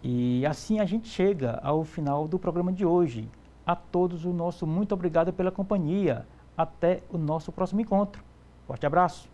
[SPEAKER 1] E assim a gente chega ao final do programa de hoje. A todos o nosso muito obrigado pela companhia. Até o nosso próximo encontro. Forte abraço.